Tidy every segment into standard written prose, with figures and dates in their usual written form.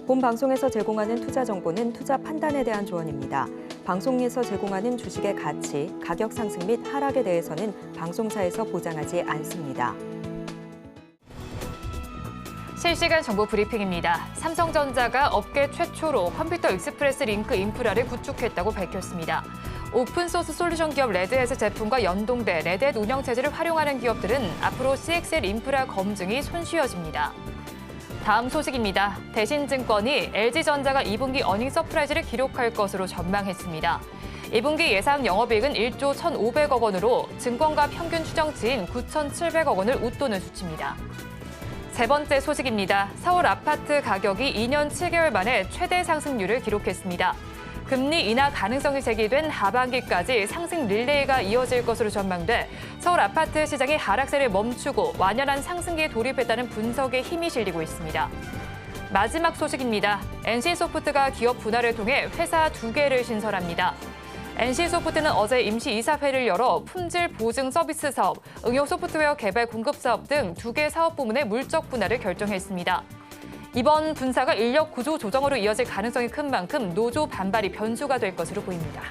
본 방송에서 제공하는 투자 정보는 투자 판단에 대한 조언입니다. 방송에서 제공하는 주식의 가치, 가격 상승 및 하락에 대해서는 방송사에서 보장하지 않습니다. 실시간 정보 브리핑입니다. 삼성전자가 업계 최초로 컴퓨터 익스프레스 링크 인프라를 구축했다고 밝혔습니다. 오픈소스 솔루션 기업 레드햇의 제품과 연동돼 레드햇 운영체제를 활용하는 기업들은 앞으로 CXL 인프라 검증이 손쉬워집니다. 다음 소식입니다. 대신증권이 LG전자가 2분기 어닝 서프라이즈를 기록할 것으로 전망했습니다. 2분기 예상 영업이익은 1조 1,500억 원으로 증권가 평균 추정치인 9,700억 원을 웃도는 수치입니다. 세 번째 소식입니다. 서울 아파트 가격이 2년 7개월 만에 최대 상승률을 기록했습니다. 금리 인하 가능성이 제기된 하반기까지 상승 릴레이가 이어질 것으로 전망돼 서울 아파트 시장이 하락세를 멈추고 완연한 상승기에 돌입했다는 분석에 힘이 실리고 있습니다. 마지막 소식입니다. NC소프트가 기업 분할을 통해 회사 2개를 신설합니다. NC소프트는 어제 임시 이사회를 열어 품질 보증 서비스 사업, 응용 소프트웨어 개발 공급 사업 등 2개 사업 부문의 물적 분할을 결정했습니다. 이번 분사가 인력 구조 조정으로 이어질 가능성이 큰 만큼 노조 반발이 변수가 될 것으로 보입니다.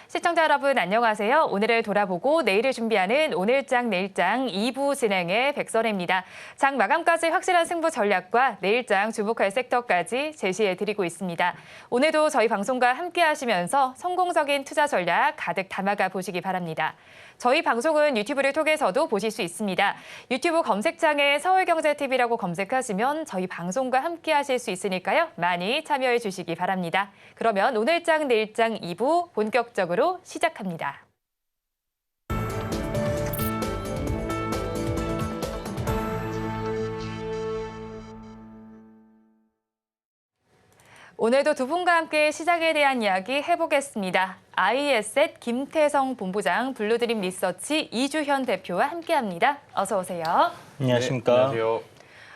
시청자 여러분 안녕하세요. 오늘을 돌아보고 내일을 준비하는 오늘장 내일장 2부 진행의 백선혜입니다. 장 마감까지 확실한 승부 전략과 내일장 주목할 섹터까지 제시해드리고 있습니다. 오늘도 저희 방송과 함께 하시면서 성공적인 투자 전략 가득 담아가 보시기 바랍니다. 저희 방송은 유튜브를 통해서도 보실 수 있습니다. 유튜브 검색창에 서울경제TV라고 검색하시면 저희 방송과 함께 하실 수 있으니까요. 많이 참여해 주시기 바랍니다. 그러면 오늘장 내일장 2부 본격적으로 시작합니다. 오늘도 두 분과 함께 시장에 대한 이야기 해보겠습니다. IE셋 김태성 본부장, 블루드림 리서치 이주현 대표와 함께합니다. 어서 오세요. 안녕하십니까. 네, 안녕하세요.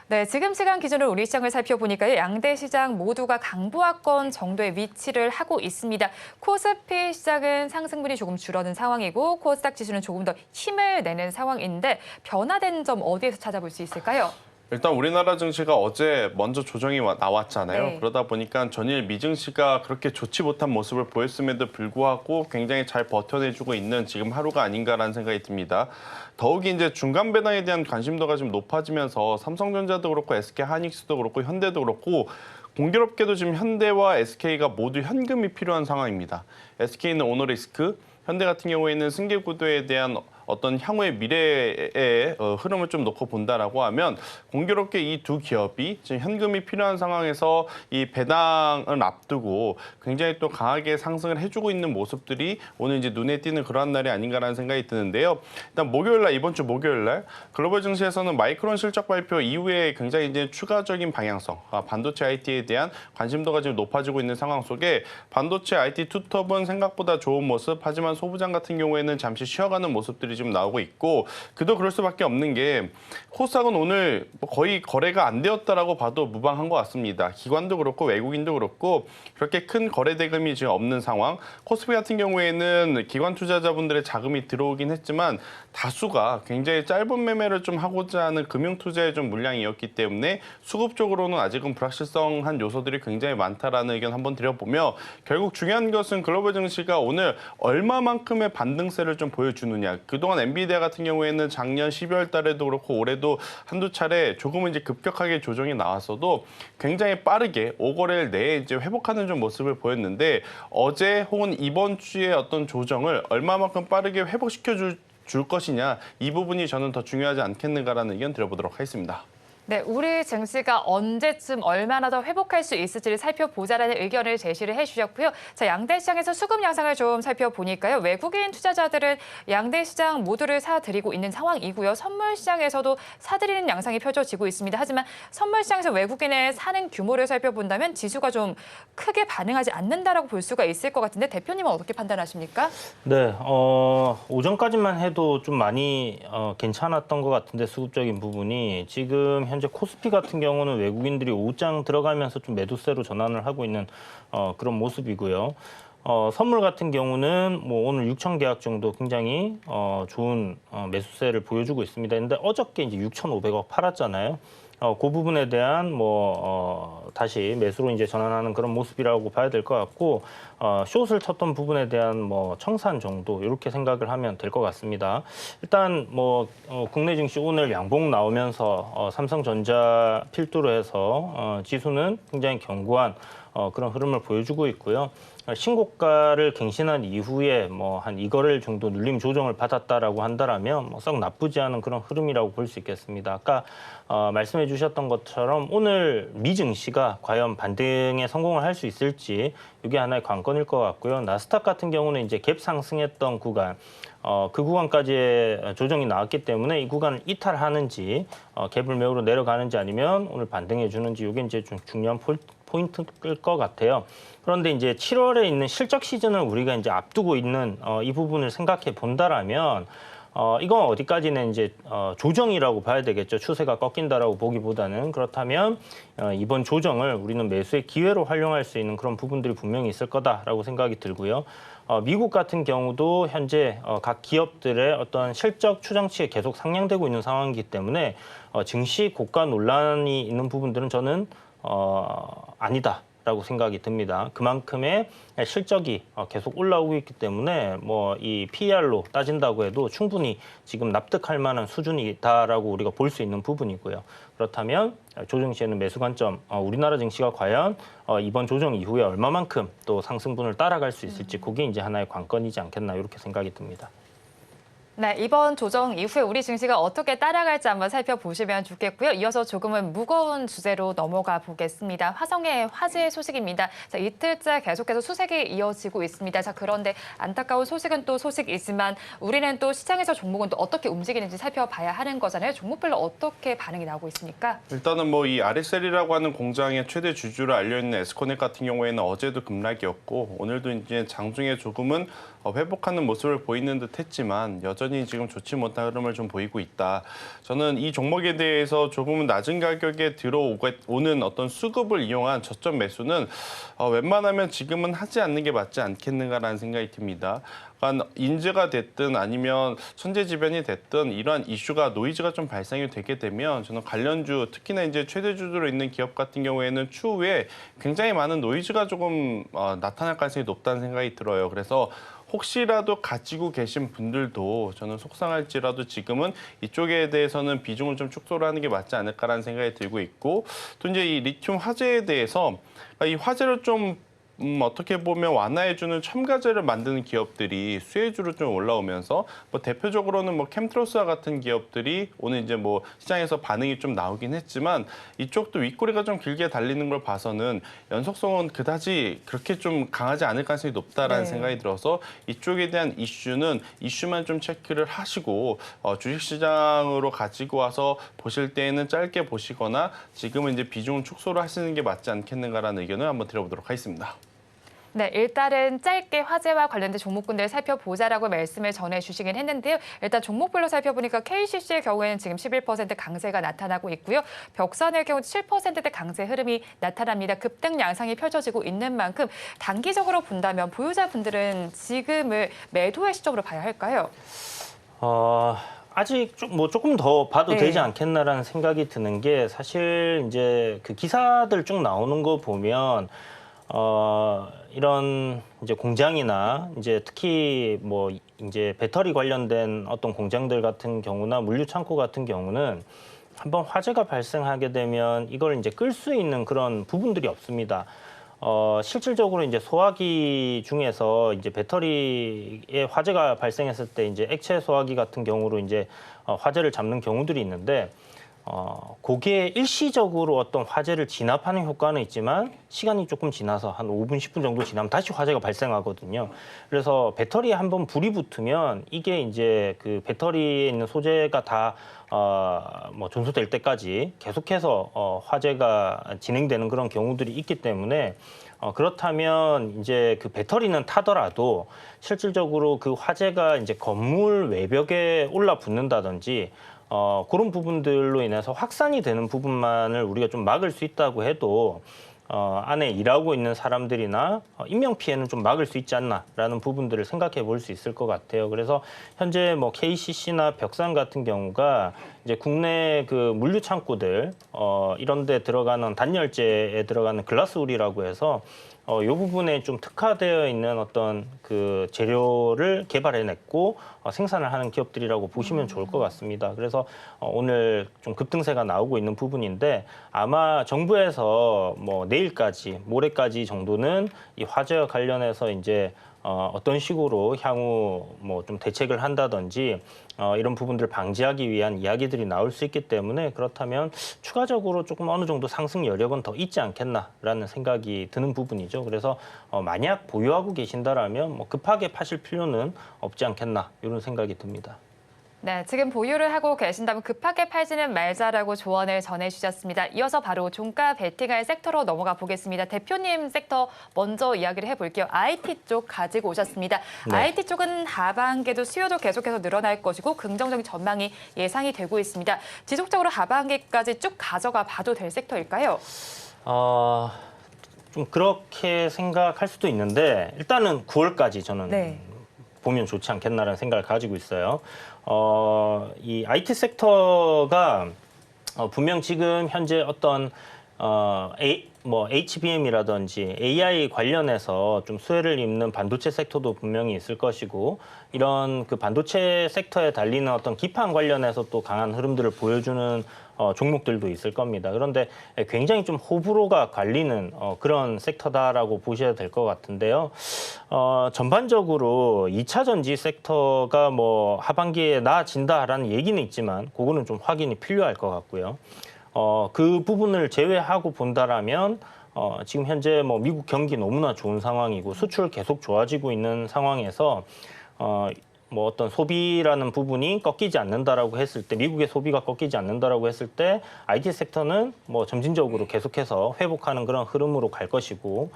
네, 지금 시간 기준으로 우리 시장을 살펴보니까요. 양대 시장 모두가 강보합권 정도의 위치를 하고 있습니다. 코스피 시장은 상승분이 조금 줄어든 상황이고 코스닥 지수는 조금 더 힘을 내는 상황인데 변화된 점 어디에서 찾아볼 수 있을까요? 일단 우리나라 증시가 어제 먼저 조정이 나왔잖아요. 네. 그러다 보니까 전일 미증시가 그렇게 좋지 못한 모습을 보였음에도 불구하고 굉장히 잘 버텨내주고 있는 지금 하루가 아닌가라는 생각이 듭니다. 더욱이 이제 중간 배당에 대한 관심도가 좀 높아지면서 삼성전자도 그렇고 SK 하이닉스도 그렇고 현대도 그렇고 공교롭게도 지금 현대와 SK가 모두 현금이 필요한 상황입니다. SK는 오너리스크, 현대 같은 경우에는 승계 구도에 대한 어떤 향후의 미래의 흐름을 좀 놓고 본다라고 하면 공교롭게 이 두 기업이 지금 현금이 필요한 상황에서 이 배당을 앞두고 굉장히 또 강하게 상승을 해주고 있는 모습들이 오늘 이제 눈에 띄는 그러한 날이 아닌가라는 생각이 드는데요. 일단 목요일 날, 이번 주 목요일 날 글로벌 증시에서는 마이크론 실적 발표 이후에 굉장히 이제 추가적인 방향성, 반도체 IT에 대한 관심도가 지금 높아지고 있는 상황 속에 반도체 IT 투톱은 생각보다 좋은 모습, 하지만 소부장 같은 경우에는 잠시 쉬어가는 모습들이 지금 나오고 있고 그도 그럴 수밖에 없는 게 코스닥은 오늘 거의 거래가 안 되었다라고 봐도 무방한 것 같습니다. 기관도 그렇고 외국인도 그렇고 그렇게 큰 거래 대금이 지금 없는 상황. 코스피 같은 경우에는 기관 투자자분들의 자금이 들어오긴 했지만 다수가 굉장히 짧은 매매를 좀 하고자 하는 금융 투자의 좀 물량이었기 때문에 수급적으로는 아직은 불확실성한 요소들이 굉장히 많다라는 의견 한번 드려보며 결국 중요한 것은 글로벌 증시가 오늘 얼마만큼의 반등세를 좀 보여주느냐. 그동안 엔비디아 같은 경우에는 작년 12월 달에도 그렇고 올해도 한두 차례 조금은 이제 급격하게 조정이 나왔어도 굉장히 빠르게 5거래일 내에 이제 회복하는 좀 모습을 보였는데 어제 혹은 이번 주에 어떤 조정을 얼마만큼 빠르게 회복시켜 줄 것이냐 이 부분이 저는 더 중요하지 않겠는가라는 의견 드려보도록 하겠습니다. 네, 우리 증시가 언제쯤 얼마나 더 회복할 수 있을지를 살펴보자라는 의견을 제시를 해주셨고요. 자, 양대 시장에서 수급 양상을 좀 살펴보니까요. 외국인 투자자들은 양대 시장 모두를 사들이고 있는 상황이고요. 선물 시장에서도 사들이는 양상이 펼쳐지고 있습니다. 하지만 선물 시장에서 외국인의 사는 규모를 살펴본다면 지수가 좀 크게 반응하지 않는다라고 볼 수가 있을 것 같은데 대표님은 어떻게 판단하십니까? 네, 오전까지만 해도 좀 많이 괜찮았던 것 같은데 수급적인 부분이 지금 현재 코스피 같은 경우는 외국인들이 오후장 들어가면서 좀 매도세로 전환을 하고 있는 그런 모습이고요. 선물 같은 경우는 뭐 오늘 6천 계약 정도 굉장히 좋은 매수세를 보여주고 있습니다. 근데 어저께 이제 6,500억 팔았잖아요. 그 부분에 대한 다시 매수로 이제 전환하는 그런 모습이라고 봐야 될 것 같고, 숏을 쳤던 부분에 대한 청산 정도 이렇게 생각을 하면 될 것 같습니다. 일단 국내 증시 오늘 양봉 나오면서 삼성전자 필두로 해서 지수는 굉장히 견고한 그런 흐름을 보여주고 있고요. 신고가를 갱신한 이후에 한 2거래일 정도 눌림 조정을 받았다라고 한다라면 썩 나쁘지 않은 그런 흐름이라고 볼 수 있겠습니다. 아까 말씀해 주셨던 것처럼 오늘 미증시가 과연 반등에 성공을 할 수 있을지 이게 하나의 관건일 것 같고요. 나스닥 같은 경우는 이제 갭 상승했던 구간, 그 구간까지의 조정이 나왔기 때문에 이 구간을 이탈하는지 갭을 메우러 내려가는지 아니면 오늘 반등해 주는지 이게 이제 좀 중요한 포인트일 것 같아요. 그런데 이제 7월에 있는 실적 시즌을 우리가 이제 앞두고 있는 이 부분을 생각해 본다라면 이건 어디까지는 이제 조정이라고 봐야 되겠죠. 추세가 꺾인다라고 보기보다는. 그렇다면 이번 조정을 우리는 매수의 기회로 활용할 수 있는 그런 부분들이 분명히 있을 거다라고 생각이 들고요. 미국 같은 경우도 현재 각 기업들의 어떤 실적 추정치에 계속 상향되고 있는 상황이기 때문에 증시 고가 논란이 있는 부분들은 저는 아니다라고 생각이 듭니다. 그만큼의 실적이 계속 올라오고 있기 때문에 이 PER로 따진다고 해도 충분히 지금 납득할 만한 수준이다라고 우리가 볼 수 있는 부분이고요. 그렇다면 조정 시에는 매수 관점, 우리나라 증시가 과연 이번 조정 이후에 얼마만큼 또 상승분을 따라갈 수 있을지 그게 이제 하나의 관건이지 않겠나 이렇게 생각이 듭니다. 네, 이번 조정 이후에 우리 증시가 어떻게 따라갈지 한번 살펴보시면 좋겠고요. 이어서 조금은 무거운 주제로 넘어가 보겠습니다. 화성의 화재 소식입니다. 자, 이틀째 계속해서 수색이 이어지고 있습니다. 자, 그런데 안타까운 소식은 또 소식이지만 우리는 또 시장에서 종목은 또 어떻게 움직이는지 살펴봐야 하는 거잖아요. 종목별로 어떻게 반응이 나오고 있습니까? 일단은 이 RSL이라고 하는 공장의 최대 주주로 알려있는 에스코넥 같은 경우에는 어제도 급락이었고 오늘도 이제 장중에 조금은 회복하는 모습을 보이는 듯했지만 여전히 지금 좋지 못한 흐름을 좀 보이고 있다. 저는 이 종목에 대해서 조금은 낮은 가격에 들어오는 어떤 수급을 이용한 저점 매수는 웬만하면 지금은 하지 않는 게 맞지 않겠는가라는 생각이 듭니다. 그러니까 인재가 됐든 아니면 천재지변이 됐든 이러한 이슈가 노이즈가 좀 발생이 되게 되면 저는 관련주 특히나 이제 최대주주로 있는 기업 같은 경우에는 추후에 굉장히 많은 노이즈가 조금 나타날 가능성이 높다는 생각이 들어요. 그래서 혹시라도 가지고 계신 분들도 저는 속상할지라도 지금은 이쪽에 대해서는 비중을 좀 축소를 하는 게 맞지 않을까라는 생각이 들고 있고 또 이제 이 리튬 화재에 대해서 이 화재를 좀 어떻게 보면 완화해주는 첨가제를 만드는 기업들이 수혜주로 좀 올라오면서 대표적으로는 캠트로스와 같은 기업들이 오늘 이제 시장에서 반응이 좀 나오긴 했지만 이쪽도 윗꼬리가 좀 길게 달리는 걸 봐서는 연속성은 그다지 그렇게 좀 강하지 않을 가능성이 높다라는 생각이 들어서 이쪽에 대한 이슈만 좀 체크를 하시고 주식시장으로 가지고 와서 보실 때에는 짧게 보시거나 지금은 이제 비중을 축소를 하시는 게 맞지 않겠는가라는 의견을 한번 드려보도록 하겠습니다. 네, 일단은 짧게 화재와 관련된 종목군들 살펴보자라고 말씀을 전해주시긴 했는데요. 일단 종목별로 살펴보니까 KCC의 경우에는 지금 11% 강세가 나타나고 있고요. 벽산의 경우 7%대 강세 흐름이 나타납니다. 급등 양상이 펼쳐지고 있는 만큼 단기적으로 본다면 보유자분들은 지금을 매도의 시점으로 봐야 할까요? 아직 조금 더 봐도 되지 않겠나라는 생각이 드는 게 사실 이제 그 기사들 쭉 나오는 거 보면 이런 이제 공장이나 이제 특히 이제 배터리 관련된 어떤 공장들 같은 경우나 물류 창고 같은 경우는 한번 화재가 발생하게 되면 이걸 이제 끌 수 있는 그런 부분들이 없습니다. 실질적으로 이제 소화기 중에서 이제 배터리에 화재가 발생했을 때 이제 액체 소화기 같은 경우로 이제 화재를 잡는 경우들이 있는데 그게 일시적으로 어떤 화재를 진압하는 효과는 있지만 시간이 조금 지나서 한 5분, 10분 정도 지나면 다시 화재가 발생하거든요. 그래서 배터리에 한번 불이 붙으면 이게 이제 그 배터리에 있는 소재가 다 전소될 때까지 계속해서 화재가 진행되는 그런 경우들이 있기 때문에 그렇다면 이제 그 배터리는 타더라도 실질적으로 그 화재가 이제 건물 외벽에 올라 붙는다든지 그런 부분들로 인해서 확산이 되는 부분만을 우리가 좀 막을 수 있다고 해도 안에 일하고 있는 사람들이나 인명 피해는 좀 막을 수 있지 않나라는 부분들을 생각해 볼 수 있을 것 같아요. 그래서 현재 뭐 KCC나 벽산 같은 경우가 이제 국내 그 물류 창고들 이런 데 들어가는 단열재에 들어가는 글라스울이라고 해서 이 부분에 좀 특화되어 있는 어떤 그 재료를 개발해냈고 생산을 하는 기업들이라고 보시면 좋을 것 같습니다. 그래서 오늘 좀 급등세가 나오고 있는 부분인데 아마 정부에서 뭐 내일까지, 모레까지 정도는 이 화재와 관련해서 이제 어떤 식으로 향후 뭐 좀 대책을 한다든지 이런 부분들을 방지하기 위한 이야기들이 나올 수 있기 때문에 그렇다면 추가적으로 조금 어느 정도 상승 여력은 더 있지 않겠나라는 생각이 드는 부분이죠. 그래서 만약 보유하고 계신다라면 뭐 급하게 파실 필요는 없지 않겠나 이런 생각이 듭니다. 네, 지금 보유를 하고 계신다면 급하게 팔지는 말자라고 조언을 전해주셨습니다. 이어서 바로 종가 베팅할 섹터로 넘어가 보겠습니다. 대표님 섹터 먼저 이야기를 해볼게요. IT 쪽 가지고 오셨습니다. 네. IT 쪽은 하반기에도 수요도 계속해서 늘어날 것이고 긍정적인 전망이 예상이 되고 있습니다. 지속적으로 하반기까지 쭉 가져가 봐도 될 섹터일까요? 좀 그렇게 생각할 수도 있는데 일단은 9월까지 저는 네. 보면 좋지 않겠나라는 생각을 가지고 있어요. 이 IT 섹터가 분명 지금 현재 어떤 HBM이라든지 AI 관련해서 좀 수혜를 입는 반도체 섹터도 분명히 있을 것이고 이런 그 반도체 섹터에 달리는 어떤 기판 관련해서 또 강한 흐름들을 보여주는 종목들도 있을 겁니다. 그런데 굉장히 좀 호불호가 갈리는 그런 섹터다라고 보셔야 될 것 같은데요. 전반적으로 2차 전지 섹터가 뭐 하반기에 나아진다라는 얘기는 있지만 그거는 좀 확인이 필요할 것 같고요. 그 부분을 제외하고 본다라면 지금 현재 뭐 미국 경기 너무나 좋은 상황이고 수출 계속 좋아지고 있는 상황에서 뭐 어떤 소비라는 부분이 꺾이지 않는다라고 했을 때 미국의 소비가 꺾이지 않는다라고 했을 때 IT 섹터는 뭐 점진적으로 계속해서 회복하는 그런 흐름으로 갈 것이고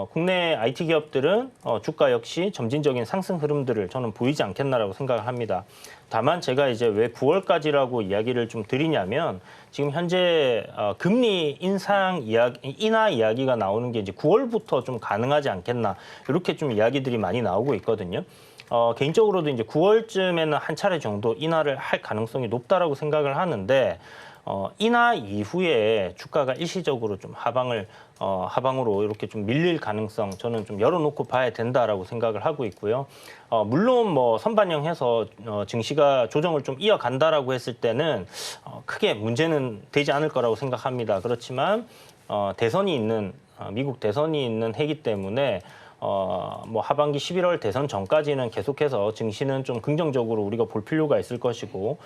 국내 IT 기업들은 주가 역시 점진적인 상승 흐름들을 저는 보이지 않겠나라고 생각을 합니다. 다만 제가 이제 왜 9월까지라고 이야기를 좀 드리냐면 지금 현재 금리 인하 이야기가 나오는 게 이제 9월부터 좀 가능하지 않겠나 이렇게 좀 이야기들이 많이 나오고 있거든요. 개인적으로도 이제 9월쯤에는 한 차례 정도 인하를 할 가능성이 높다라고 생각을 하는데 인하 이후에 주가가 일시적으로 좀 하방으로 이렇게 좀 밀릴 가능성 저는 좀 열어놓고 봐야 된다라고 생각을 하고 있고요. 물론 뭐 선반영해서 증시가 조정을 좀 이어간다라고 했을 때는 크게 문제는 되지 않을 거라고 생각합니다. 그렇지만 미국 대선이 있는 해기 때문에 뭐 하반기 11월 대선 전까지는 계속해서 증시는 좀 긍정적으로 우리가 볼 필요가 있을 것이고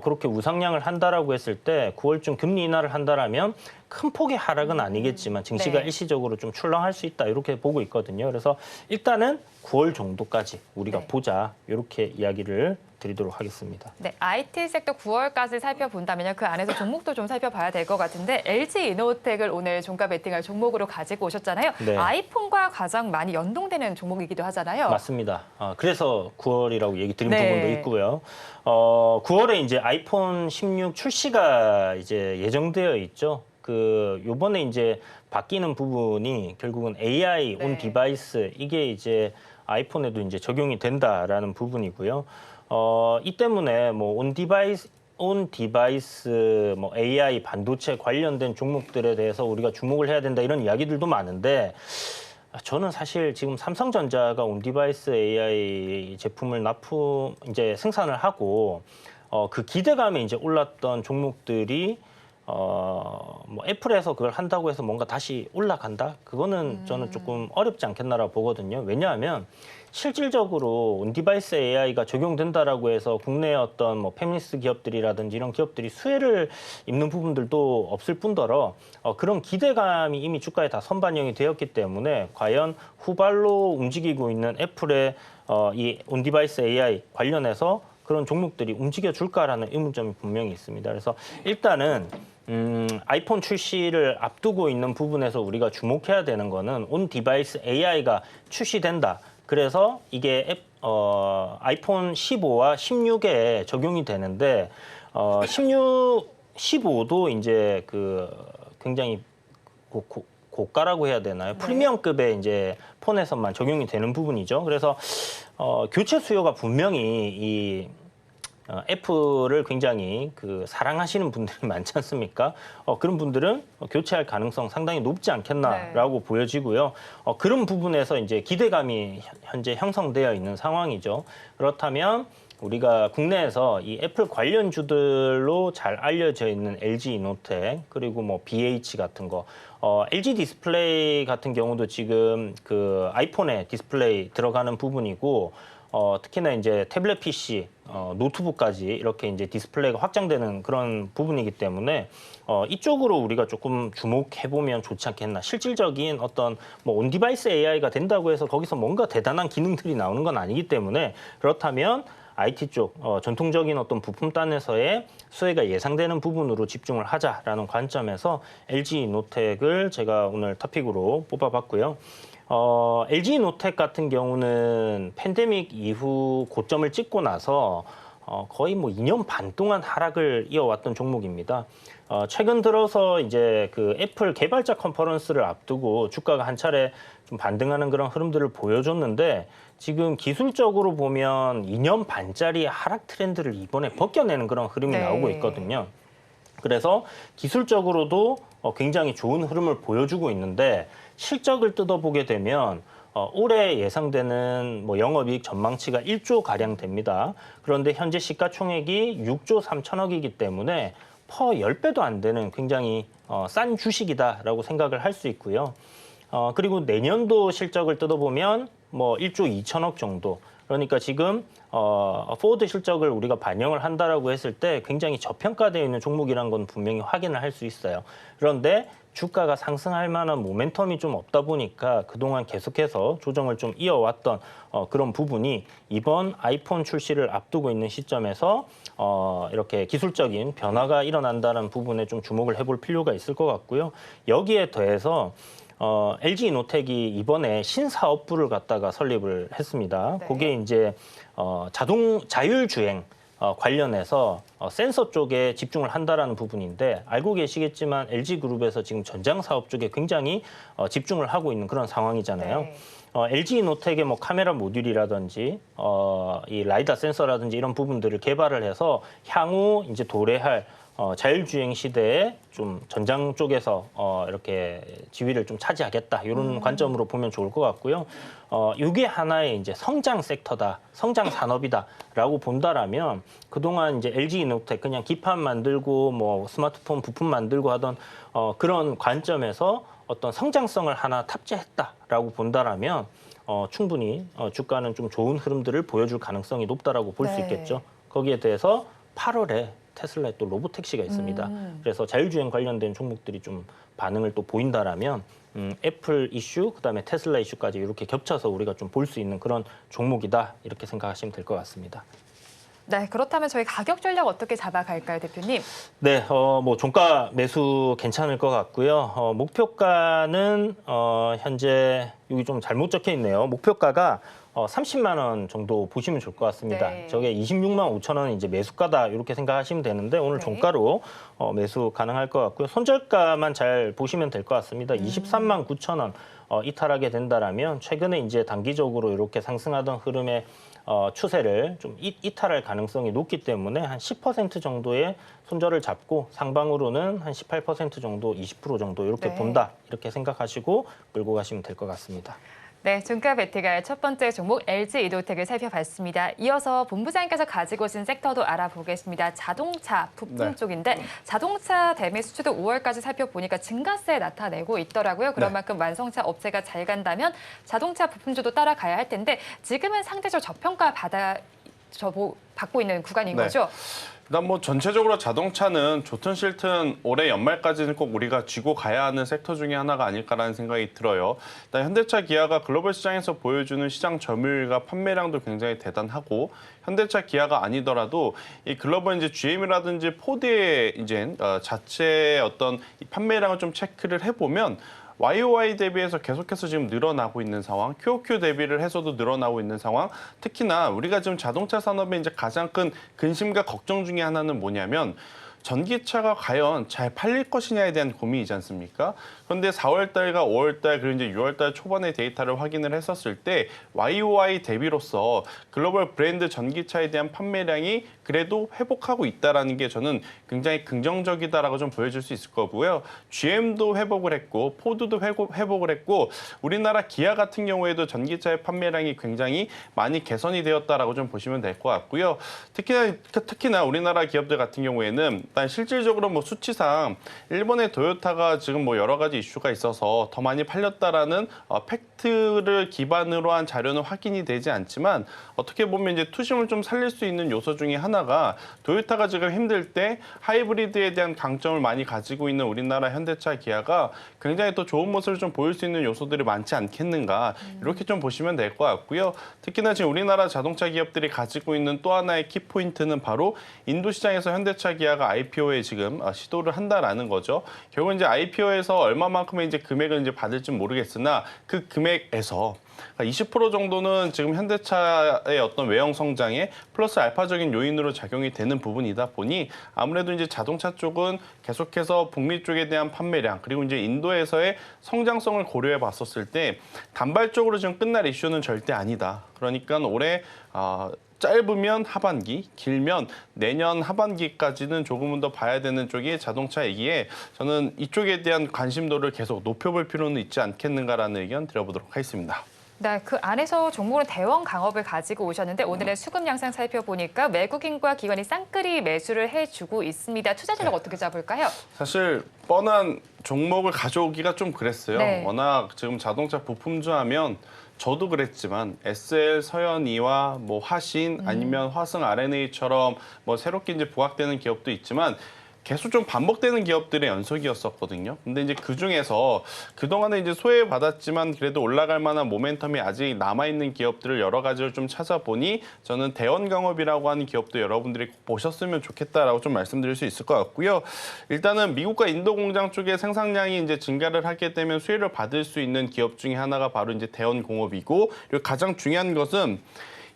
그렇게 우상향을 한다라고 했을 때 9월쯤 금리 인하를 한다라면 큰 폭의 하락은 아니겠지만 증시가 네. 일시적으로 좀 출렁할 수 있다 이렇게 보고 있거든요. 그래서 일단은 9월 정도까지 우리가 네. 보자 이렇게 이야기를 드리도록 하겠습니다. 네, IT 섹터 9월까지 살펴본다면요. 그 안에서 종목도 좀 살펴봐야 될 것 같은데 LG 이노텍을 오늘 종가 베팅할 종목으로 가지고 오셨잖아요. 네. 아이폰과 가장 많이 연동되는 종목이기도 하잖아요. 맞습니다. 그래서 9월이라고 얘기 드린 네. 부분도 있고요. 9월에 이제 아이폰 16 출시가 이제 예정되어 있죠. 요번에 이제 바뀌는 부분이 결국은 AI 온 네. 디바이스 이게 이제 아이폰에도 이제 적용이 된다라는 부분이고요. 이 때문에 뭐 온 디바이스, 뭐 AI 반도체 관련된 종목들에 대해서 우리가 주목을 해야 된다 이런 이야기들도 많은데 저는 사실 지금 삼성전자가 온 디바이스 AI 제품을 이제 생산을 하고 그 기대감에 이제 올랐던 종목들이 뭐 애플에서 그걸 한다고 해서 뭔가 다시 올라간다? 그거는 저는 조금 어렵지 않겠나라고 보거든요. 왜냐하면 실질적으로 온디바이스 AI가 적용된다라고 해서 국내 어떤 뭐 페미니스트 기업들이라든지 이런 기업들이 수혜를 입는 부분들도 없을 뿐더러 그런 기대감이 이미 주가에 다 선반영이 되었기 때문에 과연 후발로 움직이고 있는 애플의 이 온디바이스 AI 관련해서 그런 종목들이 움직여 줄까라는 의문점이 분명히 있습니다. 그래서 일단은 아이폰 출시를 앞두고 있는 부분에서 우리가 주목해야 되는 거는 온 디바이스 AI가 출시된다. 그래서 이게 아이폰 15와 16에 적용이 되는데 15도 이제 굉장히 고가라고 해야 되나요? 프리미엄급의 이제 폰에서만 적용이 되는 부분이죠. 그래서 교체 수요가 분명히 이 애플을 굉장히 사랑하시는 분들이 많지 않습니까? 그런 분들은 교체할 가능성 상당히 높지 않겠나라고 보여지고요. 그런 부분에서 이제 기대감이 현재 형성되어 있는 상황이죠. 그렇다면 우리가 국내에서 이 애플 관련주들로 잘 알려져 있는 LG 이노텍 그리고 뭐 BH 같은 거, LG 디스플레이 같은 경우도 지금 그 아이폰에 디스플레이 들어가는 부분이고. 특히나 이제 태블릿 PC, 노트북까지 이렇게 이제 디스플레이가 확장되는 그런 부분이기 때문에 이쪽으로 우리가 조금 주목해 보면 좋지 않겠나. 실질적인 어떤 뭐 온디바이스 AI가 된다고 해서 거기서 뭔가 대단한 기능들이 나오는 건 아니기 때문에 그렇다면 IT 쪽 전통적인 어떤 부품단에서의 수혜가 예상되는 부분으로 집중을 하자라는 관점에서 LG 이노텍을 제가 오늘 토픽으로 뽑아봤고요. LG 이노텍 같은 경우는 팬데믹 이후 고점을 찍고 나서 거의 뭐 2년 반 동안 하락을 이어왔던 종목입니다. 최근 들어서 이제 그 애플 개발자 컨퍼런스를 앞두고 주가가 한 차례 좀 반등하는 그런 흐름들을 보여줬는데 지금 기술적으로 보면 2년 반짜리 하락 트렌드를 이번에 벗겨내는 그런 흐름이 나오고 있거든요. 그래서 기술적으로도 굉장히 좋은 흐름을 보여주고 있는데 실적을 뜯어보게 되면 올해 예상되는 뭐 영업이익 전망치가 1조 가량 됩니다. 그런데 현재 시가총액이 6조 3천억이기 때문에 퍼 10배도 안 되는 굉장히 싼 주식이다라고 생각을 할 수 있고요. 그리고 내년도 실적을 뜯어보면 뭐 1조 2천억 정도. 그러니까 지금 포워드 실적을 우리가 반영을 한다라고 했을 때 굉장히 저평가되어 있는 종목이라는 건 분명히 확인을 할 수 있어요. 그런데 주가가 상승할 만한 모멘텀이 좀 없다 보니까 그동안 계속해서 조정을 좀 이어왔던 그런 부분이 이번 아이폰 출시를 앞두고 있는 시점에서 이렇게 기술적인 변화가 일어난다는 부분에 좀 주목을 해볼 필요가 있을 것 같고요. 여기에 더해서 LG 이노텍이 이번에 신사업부를 갖다가 설립을 했습니다. 그게 이제 자율주행 관련해서 센서 쪽에 집중을 한다라는 부분인데 알고 계시겠지만 LG그룹에서 지금 전장 사업 쪽에 굉장히 집중을 하고 있는 그런 상황이잖아요. LG 이노텍의 뭐 카메라 모듈이라든지 이 라이다 센서라든지 이런 부분들을 개발을 해서 향후 이제 도래할 자율주행 시대에 좀 전장 쪽에서 이렇게 지위를 좀 차지하겠다 이런 관점으로 보면 좋을 것 같고요. 이게 하나의 이제 성장 섹터다, 성장 산업이다라고 본다라면 그동안 이제 LG 이노텍 그냥 기판 만들고 뭐 스마트폰 부품 만들고 하던 그런 관점에서 어떤 성장성을 하나 탑재했다라고 본다라면 충분히 주가는 좀 좋은 흐름들을 보여줄 가능성이 높다라고 볼 수 있겠죠. 거기에 대해서 8월에 테슬라에 또 로보택시가 있습니다. 그래서 자율주행 관련된 종목들이 좀 반응을 또 보인다라면 애플 이슈, 그다음에 테슬라 이슈까지 이렇게 겹쳐서 우리가 좀 볼 수 있는 그런 종목이다 이렇게 생각하시면 될 것 같습니다. 네, 그렇다면 저희 가격 전략 어떻게 잡아갈까요, 대표님? 네, 뭐 종가 매수 괜찮을 것 같고요. 목표가는 현재 여기 좀 잘못 적혀 있네요. 목표가가 30만 원 정도 보시면 좋을 것 같습니다. 네. 저게 26만 5천 원 이제 매수가다 이렇게 생각하시면 되는데 오늘 종가로 매수 가능할 것 같고요. 손절가만 잘 보시면 될 것 같습니다. 23만 9천 원 이탈하게 된다라면 최근에 이제 단기적으로 이렇게 상승하던 흐름의 추세를 좀 이탈할 가능성이 높기 때문에 한 10% 정도의 손절을 잡고 상방으로는 한 18% 정도, 20% 정도 이렇게 본다 이렇게 생각하시고 끌고 가시면 될 것 같습니다. 네, 종가 베티가의 첫 번째 종목 LG 이노텍을 살펴봤습니다. 이어서 본부장님께서 가지고 오신 섹터도 알아보겠습니다. 자동차 부품 쪽인데 자동차 대매 수출도 5월까지 살펴보니까 증가세 나타내고 있더라고요. 그런 만큼 완성차 업체가 잘 간다면 자동차 부품주도 따라가야 할 텐데 지금은 상대적 저평가 받고 있는 구간인 거죠? 일단 뭐 전체적으로 자동차는 좋든 싫든 올해 연말까지는 꼭 우리가 쥐고 가야 하는 섹터 중에 하나가 아닐까라는 생각이 들어요. 일단 현대차, 기아가 글로벌 시장에서 보여주는 시장 점유율과 판매량도 굉장히 대단하고 현대차, 기아가 아니더라도 이 글로벌 이제 GM이라든지 포드의 이제 자체 어떤 판매량을 좀 체크를 해보면 YOY 대비해서 계속해서 지금 늘어나고 있는 상황, QOQ 대비를 해서도 늘어나고 있는 상황. 특히나 우리가 지금 자동차 산업의 이제 가장 큰 근심과 걱정 중에 하나는 뭐냐면 전기차가 과연 잘 팔릴 것이냐에 대한 고민이지 않습니까? 그런데 4월 달과 5월 달 그리고 이제 6월 달 초반의 데이터를 확인을 했었을 때 YOY 대비로서 글로벌 브랜드 전기차에 대한 판매량이 그래도 회복하고 있다라는 게 저는 굉장히 긍정적이다라고 좀 보여줄 수 있을 거고요. GM도 회복을 했고 포드도 회복을 했고 우리나라 기아 같은 경우에도 전기차의 판매량이 굉장히 많이 개선이 되었다라고 좀 보시면 될 것 같고요. 특히나 우리나라 기업들 같은 경우에는 일단 실질적으로 뭐 수치상 일본의 도요타가 지금 뭐 여러 가지 이슈가 있어서 더 많이 팔렸다라는 팩트를 기반으로 한 자료는 확인이 되지 않지만 어떻게 보면 이제 투심을 좀 살릴 수 있는 요소 중에 하나가 도요타가 지금 힘들 때 하이브리드에 대한 강점을 많이 가지고 있는 우리나라 현대차, 기아가 굉장히 또 좋은 모습을 좀 보일 수 있는 요소들이 많지 않겠는가 이렇게 좀 보시면 될 것 같고요. 특히나 지금 우리나라 자동차 기업들이 가지고 있는 또 하나의 키포인트는 바로 인도 시장에서 현대차, 기아가 IPO에 지금 시도를 한다라는 거죠. 결국 이제 IPO에서 얼마만큼의 이제 금액을 이제 받을지 모르겠으나 그 금액에서 20% 정도는 지금 현대차의 어떤 외형 성장에 플러스 알파적인 요인으로 작용이 되는 부분이다 보니 아무래도 이제 자동차 쪽은 계속해서 북미 쪽에 대한 판매량 그리고 이제 인도에서의 성장성을 고려해 봤었을 때 단발적으로 지금 끝날 이슈는 절대 아니다. 그러니까 올해 짧으면 하반기, 길면 내년 하반기까지는 조금은 더 봐야 되는 쪽이 자동차이기에 저는 이쪽에 대한 관심도를 계속 높여볼 필요는 있지 않겠는가라는 의견 드려보도록 하겠습니다. 네, 그 안에서 종목은 대원 강업을 가지고 오셨는데 오늘의 수급 양상 살펴보니까 외국인과 기관이 쌍끌이 매수를 해주고 있습니다. 투자 전략 어떻게 잡을까요? 사실 뻔한 종목을 가져오기가 좀 그랬어요. 네. 워낙 지금 자동차 부품주 하면 저도 그랬지만 SL, 서현이와 뭐 화신 아니면 화승 RNA처럼 뭐 새롭게 이제 부각되는 기업도 있지만 계속 좀 반복되는 기업들의 연속이었었거든요. 근데 이제 그 중에서 그동안에 이제 소외받았지만 그래도 올라갈 만한 모멘텀이 아직 남아있는 기업들을 여러 가지를 좀 찾아보니 저는 대원강업이라고 하는 기업도 여러분들이 꼭 보셨으면 좋겠다라고 좀 말씀드릴 수 있을 것 같고요. 일단은 미국과 인도 공장 쪽에 생산량이 이제 증가를 하게 되면 수혜를 받을 수 있는 기업 중에 하나가 바로 이제 대원공업이고 그리고 가장 중요한 것은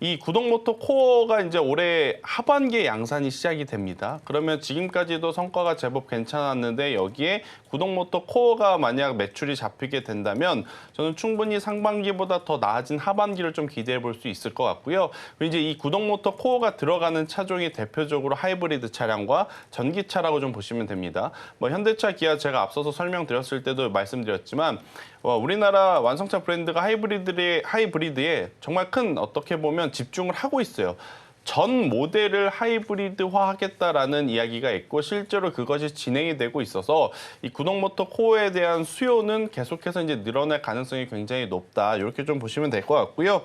이 구동모터 코어가 이제 올해 하반기에 양산이 시작이 됩니다. 그러면 지금까지도 성과가 제법 괜찮았는데 여기에 구동모터 코어가 만약 매출이 잡히게 된다면 저는 충분히 상반기보다 더 나아진 하반기를 좀 기대해 볼 수 있을 것 같고요. 그리고 이제 이 구동모터 코어가 들어가는 차종이 대표적으로 하이브리드 차량과 전기차라고 좀 보시면 됩니다. 뭐 현대차, 기아 제가 앞서서 설명드렸을 때도 말씀드렸지만 우리나라 완성차 브랜드가 하이브리드에 정말 큰 어떻게 보면 집중을 하고 있어요. 전 모델을 하이브리드화 하겠다라는 이야기가 있고 실제로 그것이 진행이 되고 있어서 이 구동모터 코어에 대한 수요는 계속해서 이제 늘어날 가능성이 굉장히 높다. 이렇게 좀 보시면 될 것 같고요.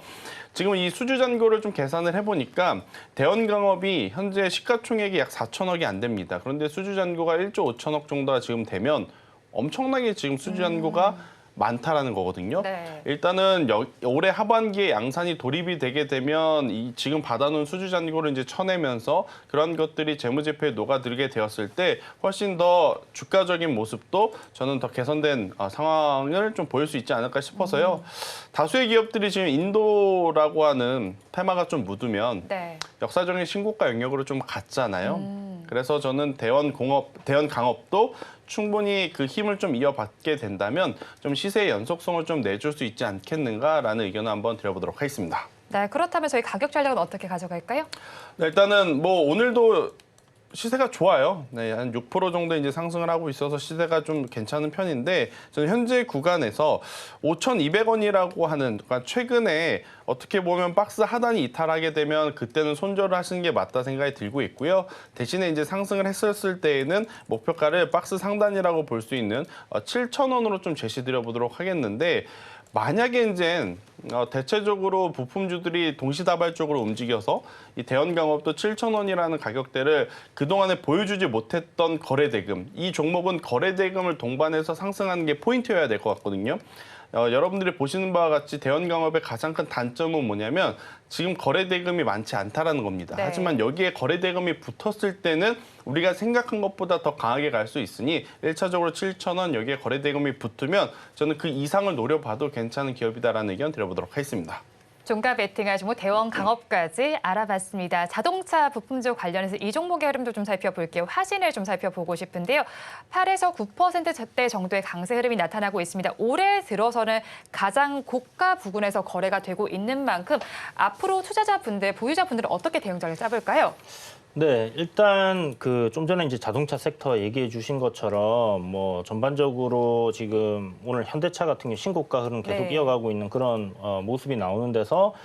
지금 이 수주 잔고를 좀 계산을 해보니까 대원강업이 현재 시가총액이 약 4천억이 안 됩니다. 그런데 수주 잔고가 1조 5천억 정도가 지금 되면 엄청나게 지금 수주 잔고가 많다라는 거거든요. 네. 일단은 올해 하반기에 양산이 돌입이 되게 되면 이 지금 받아놓은 수주 잔고를 이제 쳐내면서 그런 것들이 재무제표에 녹아들게 되었을 때 훨씬 더 주가적인 모습도 저는 더 개선된 상황을 좀 보일 수 있지 않을까 싶어서요. 다수의 기업들이 지금 인도라고 하는 테마가 좀 묻으면 네. 역사적인 신고가 영역으로 좀 갔잖아요. 그래서 저는 대원강업도 충분히 그 힘을 좀 이어받게 된다면 좀 시세의 연속성을 좀 내줄 수 있지 않겠는가라는 의견을 한번 드려보도록 하겠습니다. 네, 그렇다면 저희 가격 전략은 어떻게 가져갈까요? 네, 일단은 뭐 오늘도 시세가 좋아요. 네, 한 6% 정도 이제 상승을 하고 있어서 시세가 좀 괜찮은 편인데 저는 현재 구간에서 5,200원이라고 하는 그러니까 최근에 어떻게 보면 박스 하단이 이탈하게 되면 그때는 손절을 하시는 게 맞다 생각이 들고 있고요. 대신에 이제 상승을 했었을 때에는 목표가를 박스 상단이라고 볼 수 있는 7,000원으로 좀 제시드려 보도록 하겠는데 만약에 이제 대체적으로 부품주들이 동시다발적으로 움직여서 이 대원강업도 7,000원이라는 가격대를 그동안에 보여주지 못했던 거래대금, 이 종목은 거래대금을 동반해서 상승하는 게 포인트여야 될 것 같거든요. 여러분들이 보시는 바와 같이 대원강업의 가장 큰 단점은 뭐냐면 지금 거래대금이 많지 않다라는 겁니다. 네. 하지만 여기에 거래대금이 붙었을 때는 우리가 생각한 것보다 더 강하게 갈 수 있으니 1차적으로 7,000원 여기에 거래대금이 붙으면 저는 그 이상을 노려봐도 괜찮은 기업이다라는 의견 드려보도록 하겠습니다. 종가 베팅할 종목 대원 강업까지 알아봤습니다. 자동차 부품주 관련해서 이 종목의 흐름도 좀 살펴볼게요. 화신을 좀 살펴보고 싶은데요. 8에서 9%대 정도의 강세 흐름이 나타나고 있습니다. 올해 들어서는 가장 고가 부근에서 거래가 되고 있는 만큼 앞으로 투자자분들, 보유자분들은 어떻게 대응장을 짜볼까요? 네, 일단 그 좀 전에 이제 자동차 섹터 얘기해 주신 것처럼 뭐 전반적으로 지금 오늘 현대차 같은 경우 신고가 흐름 계속 네. 이어가고 있는 그런 모습이 나오는 데서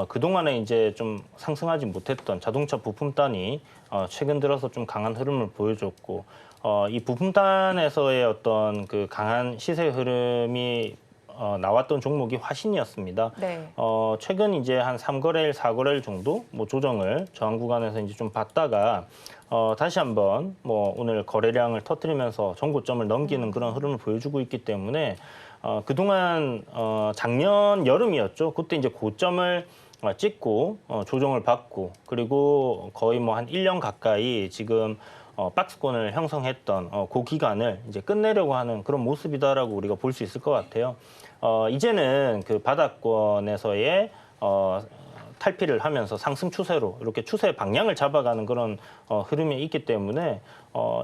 그동안에 이제 좀 상승하지 못했던 자동차 부품단이 최근 들어서 좀 강한 흐름을 보여줬고 이 부품단에서의 어떤 그 강한 시세 흐름이 나왔던 종목이 화신이었습니다. 네. 최근 이제 한 3거래일, 4거래일 정도 뭐 조정을 저항 구간에서 이제 좀 받다가 다시 한번 뭐 오늘 거래량을 터뜨리면서 전고점을 넘기는 그런 흐름을 보여주고 있기 때문에 그동안 작년 여름이었죠. 그때 이제 고점을 찍고 조정을 받고 그리고 거의 뭐 한 1년 가까이 지금 박스권을 형성했던 그 기간을 이제 끝내려고 하는 그런 모습이다라고 우리가 볼 수 있을 것 같아요. 이제는 그 바닥권에서의 탈피를 하면서 상승 추세로 이렇게 추세 방향을 잡아가는 그런 흐름이 있기 때문에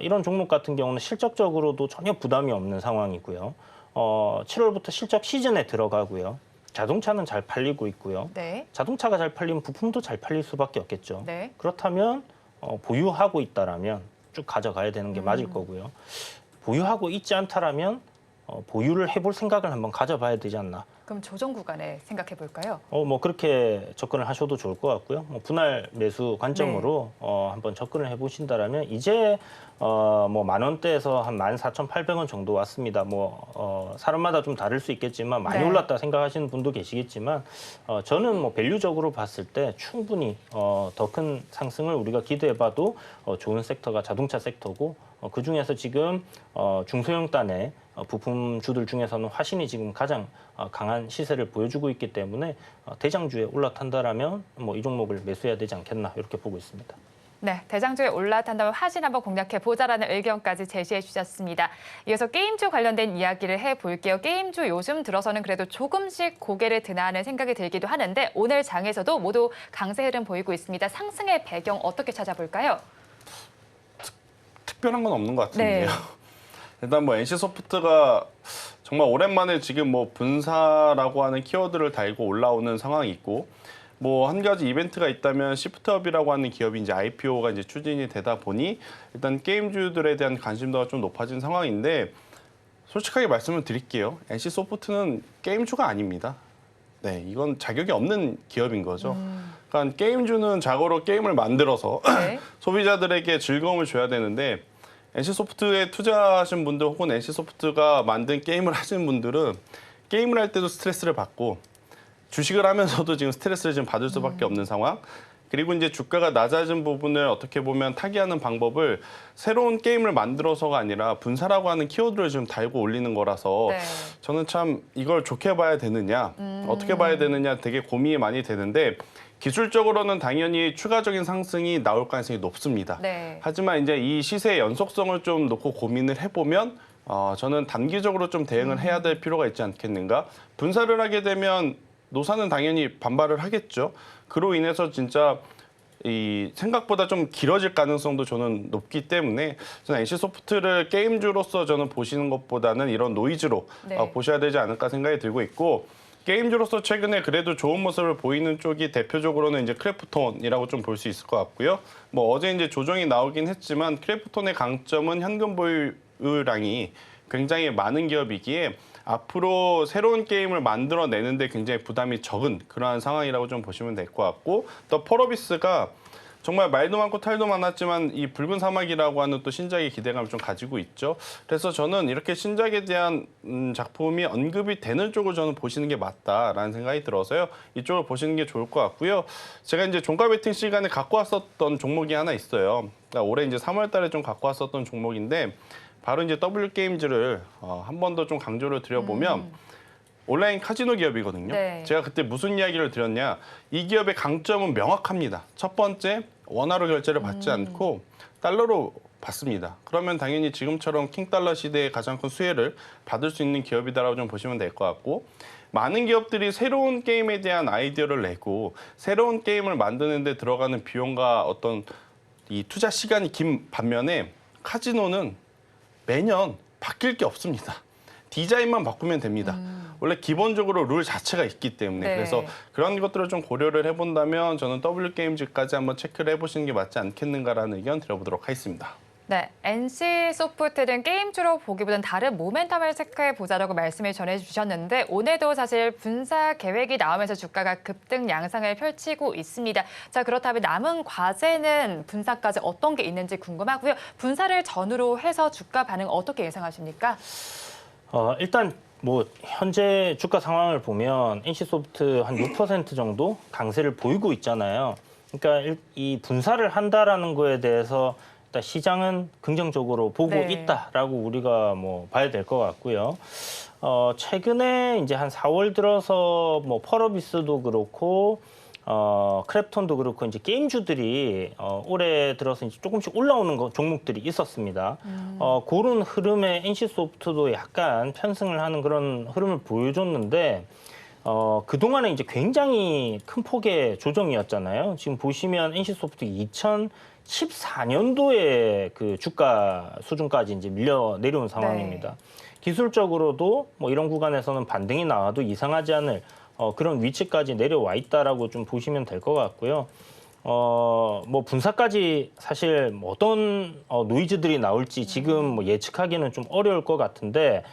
이런 종목 같은 경우는 실적적으로도 전혀 부담이 없는 상황이고요. 7월부터 실적 시즌에 들어가고요. 자동차는 잘 팔리고 있고요. 네. 자동차가 잘 팔리면 부품도 잘 팔릴 수밖에 없겠죠. 네. 그렇다면 보유하고 있다라면 쭉 가져가야 되는 게 맞을 거고요. 보유하고 있지 않다라면 보유를 해볼 생각을 한번 가져봐야 되지 않나. 그럼 조정 구간에 생각해 볼까요? 뭐 그렇게 접근을 하셔도 좋을 것 같고요. 뭐 분할 매수 관점으로 한번 접근을 해보신다라면 이제 뭐 10,000원대에서 한 14,800원 정도 왔습니다. 뭐 사람마다 좀 다를 수 있겠지만 많이 네. 올랐다 생각하시는 분도 계시겠지만 저는 뭐 밸류적으로 봤을 때 충분히 더 큰 상승을 우리가 기대해봐도 좋은 섹터가 자동차 섹터고 그 중에서 지금 중소형단의 부품주들 중에서는 화신이 지금 가장 강한 시세를 보여주고 있기 때문에 대장주에 올라탄다라면 뭐 이 종목을 매수해야 되지 않겠나 이렇게 보고 있습니다. 네, 대장주에 올라탄다면 화신 한번 공략해 보자라는 의견까지 제시해 주셨습니다. 이어서 게임주 관련된 이야기를 해볼게요. 게임주 요즘 들어서는 그래도 조금씩 고개를 드나 하는 생각이 들기도 하는데 오늘 장에서도 모두 강세 흐름 보이고 있습니다. 상승의 배경 어떻게 찾아볼까요? 특별한 건 없는 것 같은데요. 네. 일단 뭐 NC소프트가 정말 오랜만에 지금 뭐 분사라고 하는 키워드를 달고 올라오는 상황이 있고 뭐 한 가지 이벤트가 있다면 시프트업이라고 하는 기업이 이제 IPO가 이제 추진이 되다 보니 일단 게임주들에 대한 관심도가 좀 높아진 상황인데 솔직하게 말씀을 드릴게요. NC소프트는 게임주가 아닙니다. 네, 이건 자격이 없는 기업인 거죠. 그러니까 게임주는 자고로 게임을 만들어서 네. 소비자들에게 즐거움을 줘야 되는데 NC소프트에 투자하신 분들 혹은 NC소프트가 만든 게임을 하시는 분들은 게임을 할 때도 스트레스를 받고 주식을 하면서도 지금 스트레스를 지금 받을 수밖에 없는 상황. 그리고 이제 주가가 낮아진 부분을 어떻게 보면 타개하는 방법을 새로운 게임을 만들어서가 아니라 분사라고 하는 키워드를 지금 달고 올리는 거라서 네. 저는 참 이걸 좋게 봐야 되느냐, 어떻게 봐야 되느냐 되게 고민이 많이 되는데 기술적으로는 당연히 추가적인 상승이 나올 가능성이 높습니다. 네. 하지만 이제 이 시세의 연속성을 좀 놓고 고민을 해보면 저는 단기적으로 좀 대응을 해야 될 필요가 있지 않겠는가. 분사를 하게 되면 노사는 당연히 반발을 하겠죠. 그로 인해서 진짜 이 생각보다 좀 길어질 가능성도 저는 높기 때문에 저는 NC소프트를 게임주로서 저는 보시는 것보다는 이런 노이즈로 네. 보셔야 되지 않을까 생각이 들고 있고 게임주로서 최근에 그래도 좋은 모습을 보이는 쪽이 대표적으로는 이제 크래프톤이라고 좀 볼 수 있을 것 같고요. 뭐 어제 이제 조정이 나오긴 했지만 크래프톤의 강점은 현금 보유량이 굉장히 많은 기업이기에 앞으로 새로운 게임을 만들어내는데 굉장히 부담이 적은 그러한 상황이라고 좀 보시면 될 것 같고 또 펄어비스가 정말 말도 많고 탈도 많았지만 이 붉은 사막이라고 하는 또 신작의 기대감을 좀 가지고 있죠. 그래서 저는 이렇게 신작에 대한 작품이 언급이 되는 쪽을 저는 보시는 게 맞다라는 생각이 들어서요. 이쪽을 보시는 게 좋을 것 같고요. 제가 이제 종가 베팅 시간에 갖고 왔었던 종목이 하나 있어요. 그러니까 올해 이제 3월 달에 좀 갖고 왔었던 종목인데 바로 이제 W게임즈를 한 번 더 좀 강조를 드려보면 온라인 카지노 기업이거든요. 네. 제가 그때 무슨 이야기를 드렸냐. 이 기업의 강점은 명확합니다. 첫 번째, 원화로 결제를 받지 않고 달러로 받습니다. 그러면 당연히 지금처럼 킹달러 시대의 가장 큰 수혜를 받을 수 있는 기업이다라고 좀 보시면 될 것 같고, 많은 기업들이 새로운 게임에 대한 아이디어를 내고 새로운 게임을 만드는 데 들어가는 비용과 어떤 이 투자 시간이 긴 반면에 카지노는 매년 바뀔 게 없습니다. 디자인만 바꾸면 됩니다. 원래 기본적으로 룰 자체가 있기 때문에 네. 그래서 그런 것들을 좀 고려를 해본다면 저는 W게임즈까지 한번 체크를 해보시는 게 맞지 않겠는가라는 의견 드려보도록 하겠습니다. 네, NC소프트는 게임주로 보기보다는 다른 모멘텀을 체크해보자라고 말씀을 전해주셨는데 오늘도 사실 분사 계획이 나오면서 주가가 급등 양상을 펼치고 있습니다. 자, 그렇다면 남은 과제는 분사까지 어떤 게 있는지 궁금하고요. 분사를 전후로 해서 주가 반응 어떻게 예상하십니까? 일단 뭐 현재 주가 상황을 보면 NC소프트 한 6% 정도 강세를 보이고 있잖아요. 그러니까 이 분사를 한다라는 거에 대해서 일단 시장은 긍정적으로 보고 네. 있다라고 우리가 뭐 봐야 될 것 같고요. 최근에 이제 한 4월 들어서 뭐 펄어비스도 그렇고 크랩톤도 그렇고 이제 게임주들이 올해 들어서 이제 조금씩 올라오는 종목들이 있었습니다. 그런 흐름에 NC소프트도 약간 편승을 하는 그런 흐름을 보여줬는데 그동안에 이제 굉장히 큰 폭의 조정이었잖아요. 지금 보시면 NC소프트 2014년도에 그 주가 수준까지 이제 밀려 내려온 상황입니다. 네. 기술적으로도 뭐 이런 구간에서는 반등이 나와도 이상하지 않을 그런 위치까지 내려와 있다라고 좀 보시면 될 것 같고요. 뭐 분사까지 사실 뭐 어떤 노이즈들이 나올지 지금 뭐 예측하기는 좀 어려울 것 같은데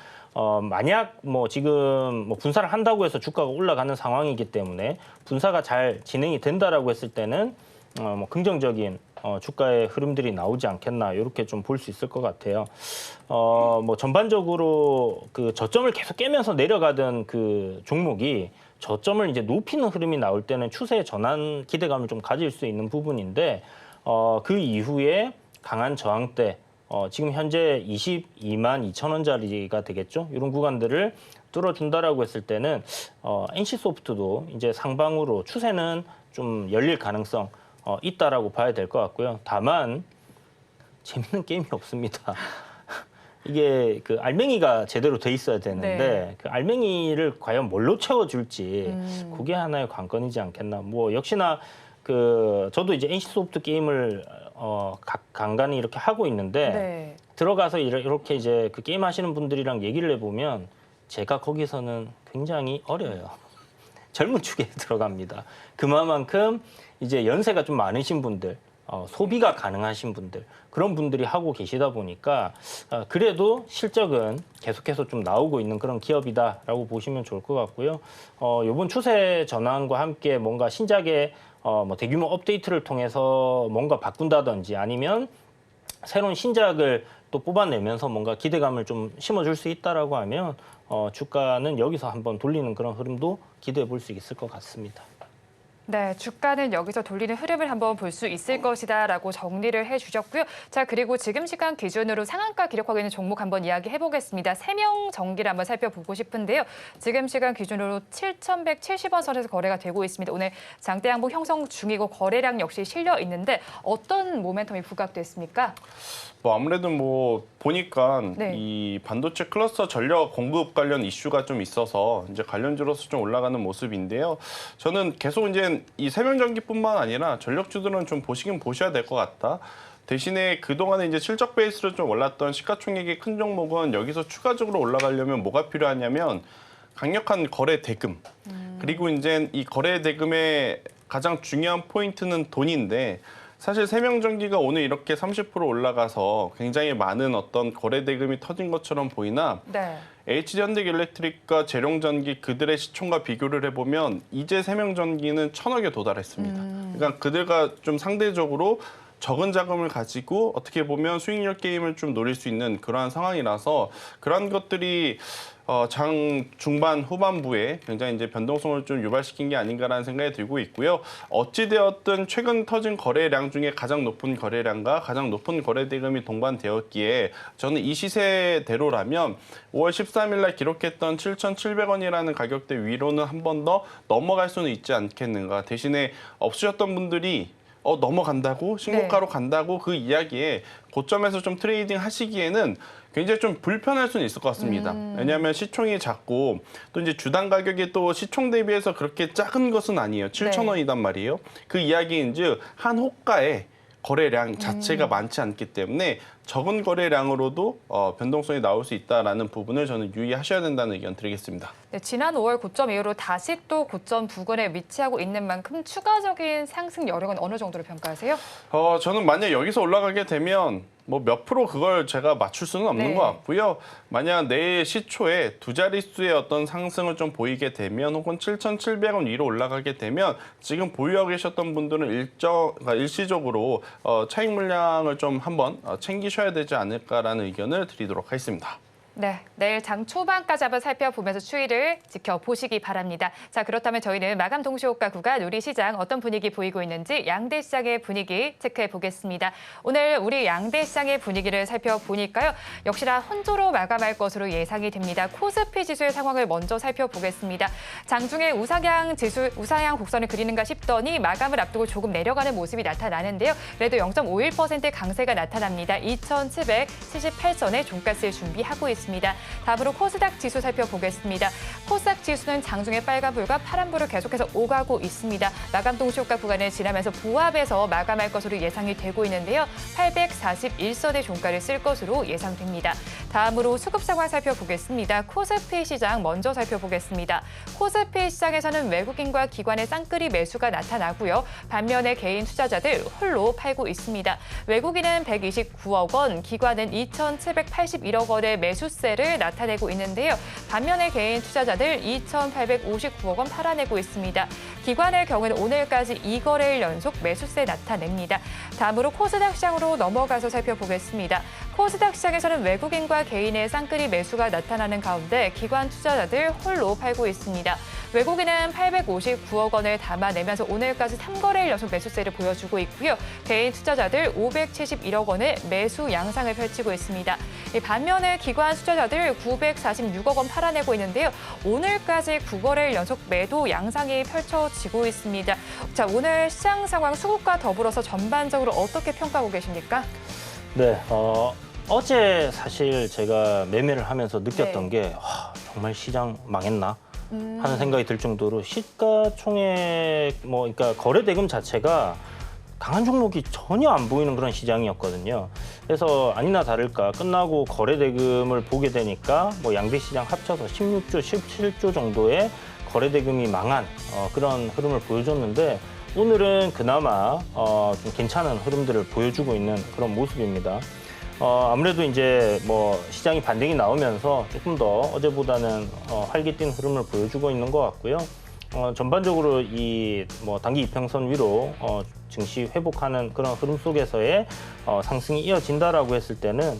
만약 뭐 지금 뭐 분사를 한다고 해서 주가가 올라가는 상황이기 때문에 분사가 잘 진행이 된다라고 했을 때는 뭐 긍정적인 주가의 흐름들이 나오지 않겠나 이렇게 좀 볼 수 있을 것 같아요. 뭐 전반적으로 그 저점을 계속 깨면서 내려가던 그 종목이 저점을 이제 높이는 흐름이 나올 때는 추세의 전환 기대감을 좀 가질 수 있는 부분인데 그 이후에 강한 저항대 지금 현재 22만 2천 원짜리가 되겠죠. 이런 구간들을 뚫어준다라고 했을 때는 NC소프트도 이제 상방으로 추세는 좀 열릴 가능성 있다라고 봐야 될 것 같고요. 다만 재밌는 게임이 없습니다. 이게 그 알맹이가 제대로 돼 있어야 되는데 네. 그 알맹이를 과연 뭘로 채워줄지 그게 하나의 관건이지 않겠나. 뭐 역시나 그 저도 이제 NC소프트 게임을 간간히 이렇게 하고 있는데 네. 들어가서 이렇게 이제 그 게임 하시는 분들이랑 얘기를 해보면 제가 거기서는 굉장히 어려요. 젊은 축에 들어갑니다. 그만큼 이제 연세가 좀 많으신 분들, 소비가 가능하신 분들, 그런 분들이 하고 계시다 보니까 그래도 실적은 계속해서 좀 나오고 있는 그런 기업이다라고 보시면 좋을 것 같고요. 이번 추세 전환과 함께 뭔가 신작의 뭐 대규모 업데이트를 통해서 뭔가 바꾼다든지 아니면 새로운 신작을 또 뽑아내면서 뭔가 기대감을 좀 심어줄 수 있다라고 하면 주가는 여기서 한번 돌리는 그런 흐름도 기대해 볼 수 있을 것 같습니다. 네, 주가는 여기서 돌리는 흐름을 한번 볼 수 있을 것이다라고 정리를 해주셨고요. 자, 그리고 지금 시간 기준으로 상한가 기록하고 있는 종목 한번 이야기해 보겠습니다. 세명전기를 한번 살펴보고 싶은데요. 지금 시간 기준으로 7,170원 선에서 거래가 되고 있습니다. 오늘 장대 양봉 형성 중이고 거래량 역시 실려 있는데 어떤 모멘텀이 부각됐습니까? 뭐 아무래도 뭐 보니까 네. 이 반도체 클러스터 전력 공급 관련 이슈가 좀 있어서 이제 관련주로서 좀 올라가는 모습인데요. 저는 계속 이제 이 세명전기뿐만 아니라 전력주들은 좀 보시긴 보셔야 될 것 같다. 대신에 그동안에 이제 실적 베이스로 좀 올랐던 시가총액이 큰 종목은 여기서 추가적으로 올라가려면 뭐가 필요하냐면 강력한 거래 대금. 그리고 이제 이 거래 대금의 가장 중요한 포인트는 돈인데 사실 세명전기가 오늘 이렇게 30% 올라가서 굉장히 많은 어떤 거래 대금이 터진 것처럼 보이나 네. HD현대일렉트릭과 재룡전기 그들의 시총과 비교를 해보면 이제 세명전기는 1,000억에 도달했습니다. 그러니까 그들과 좀 상대적으로 적은 자금을 가지고 어떻게 보면 수익률 게임을 좀 노릴 수 있는 그러한 상황이라서 그런 것들이 장 중반 후반부에 굉장히 이제 변동성을 좀 유발시킨 게 아닌가라는 생각이 들고 있고요. 어찌되었든 최근 터진 거래량 중에 가장 높은 거래량과 가장 높은 거래 대금이 동반되었기에 저는 이 시세대로라면 5월 13일 날 기록했던 7,700원이라는 가격대 위로는 한 번 더 넘어갈 수는 있지 않겠는가. 대신에 없으셨던 분들이 넘어간다고 신고가로 간다고 그 이야기에 고점에서 좀 트레이딩 하시기에는 굉장히 좀 불편할 수는 있을 것 같습니다. 왜냐하면 시총이 작고 또 이제 주당 가격이 또 시총 대비해서 그렇게 작은 것은 아니에요. 7,000원이단 말이에요. 그 이야기인즉 한 호가에 거래량 자체가 많지 않기 때문에 적은 거래량으로도 변동성이 나올 수 있다라는 부분을 저는 유의하셔야 된다는 의견 드리겠습니다. 네, 지난 5월 고점 이후로 다시 또 고점 부근에 위치하고 있는 만큼 추가적인 상승 여력은 어느 정도로 평가하세요? 저는 만약 여기서 올라가게 되면 뭐 몇 프로 그걸 제가 맞출 수는 없는 네. 것 같고요. 만약 내일 시초에 두 자릿수의 어떤 상승을 좀 보이게 되면 혹은 7,700원 위로 올라가게 되면 지금 보유하고 계셨던 분들은 그러니까 일시적으로 차익 물량을 좀 한번 챙기셔야 되지 않을까라는 의견을 드리도록 하겠습니다. 네, 내일 장 초반까지 한번 살펴보면서 추이를 지켜보시기 바랍니다. 자, 그렇다면 저희는 마감 동시효과 구간 우리 시장 어떤 분위기 보이고 있는지 양대 시장의 분위기 체크해 보겠습니다. 오늘 우리 양대 시장의 분위기를 살펴보니까요. 역시나 혼조로 마감할 것으로 예상이 됩니다. 코스피 지수의 상황을 먼저 살펴보겠습니다. 장중에 우상향 곡선을 그리는가 싶더니 마감을 앞두고 조금 내려가는 모습이 나타나는데요. 그래도 0.51% 강세가 나타납니다. 2,778선에 종가세 준비하고 있습니다. 다음으로 코스닥 지수 살펴보겠습니다. 코스닥 지수는 장중에 빨간불과 파란불을 계속해서 오가고 있습니다. 마감 동시효과 구간을 지나면서 보합해서 마감할 것으로 예상이 되고 있는데요. 841선의 종가를 쓸 것으로 예상됩니다. 다음으로 수급 상황 살펴보겠습니다. 코스피 시장 먼저 살펴보겠습니다. 코스피 시장에서는 외국인과 기관의 쌍끌이 매수가 나타나고요. 반면에 개인 투자자들 홀로 팔고 있습니다. 외국인은 129억 원, 기관은 2,781억 원의 매수세를 나타내고 있는데요. 반면에 개인 투자자들 2,859억 원 팔아내고 있습니다. 기관의 경우는 오늘까지 2거래일 연속 매수세 나타냅니다. 다음으로 코스닥 시장으로 넘어가서 살펴보겠습니다. 코스닥 시장에서는 외국인과 개인의 쌍끌이 매수가 나타나는 가운데 기관 투자자들 홀로 팔고 있습니다. 외국인은 859억 원을 담아내면서 오늘까지 3거래일 연속 매수세를 보여주고 있고요. 개인 투자자들 571억 원의 매수 양상을 펼치고 있습니다. 반면에 기관 투자자들 946억 원 팔아내고 있는데요. 오늘까지 9거래일 연속 매도 양상이 펼쳐지고 있습니다. 자, 오늘 시장 상황 수급과 더불어서 전반적으로 어떻게 평가하고 계십니까? 네, 어제 사실 제가 매매를 하면서 느꼈던 게 정말 시장 망했나 하는 생각이 들 정도로 시가총액 그러니까 거래 대금 자체가 강한 종목이 전혀 안 보이는 그런 시장이었거든요. 그래서 아니나 다를까 끝나고 거래 대금을 보게 되니까 양대 시장 합쳐서 16조, 17조 정도의 거래 대금이 망한 그런 흐름을 보여줬는데 오늘은 그나마 좀 괜찮은 흐름들을 보여주고 있는 그런 모습입니다. 아무래도 이제 시장이 반등이 나오면서 조금 더 어제보다는 활기 띈 흐름을 보여주고 있는 것 같고요. 전반적으로 이 단기 이평선 위로 증시 회복하는 그런 흐름 속에서의 상승이 이어진다라고 했을 때는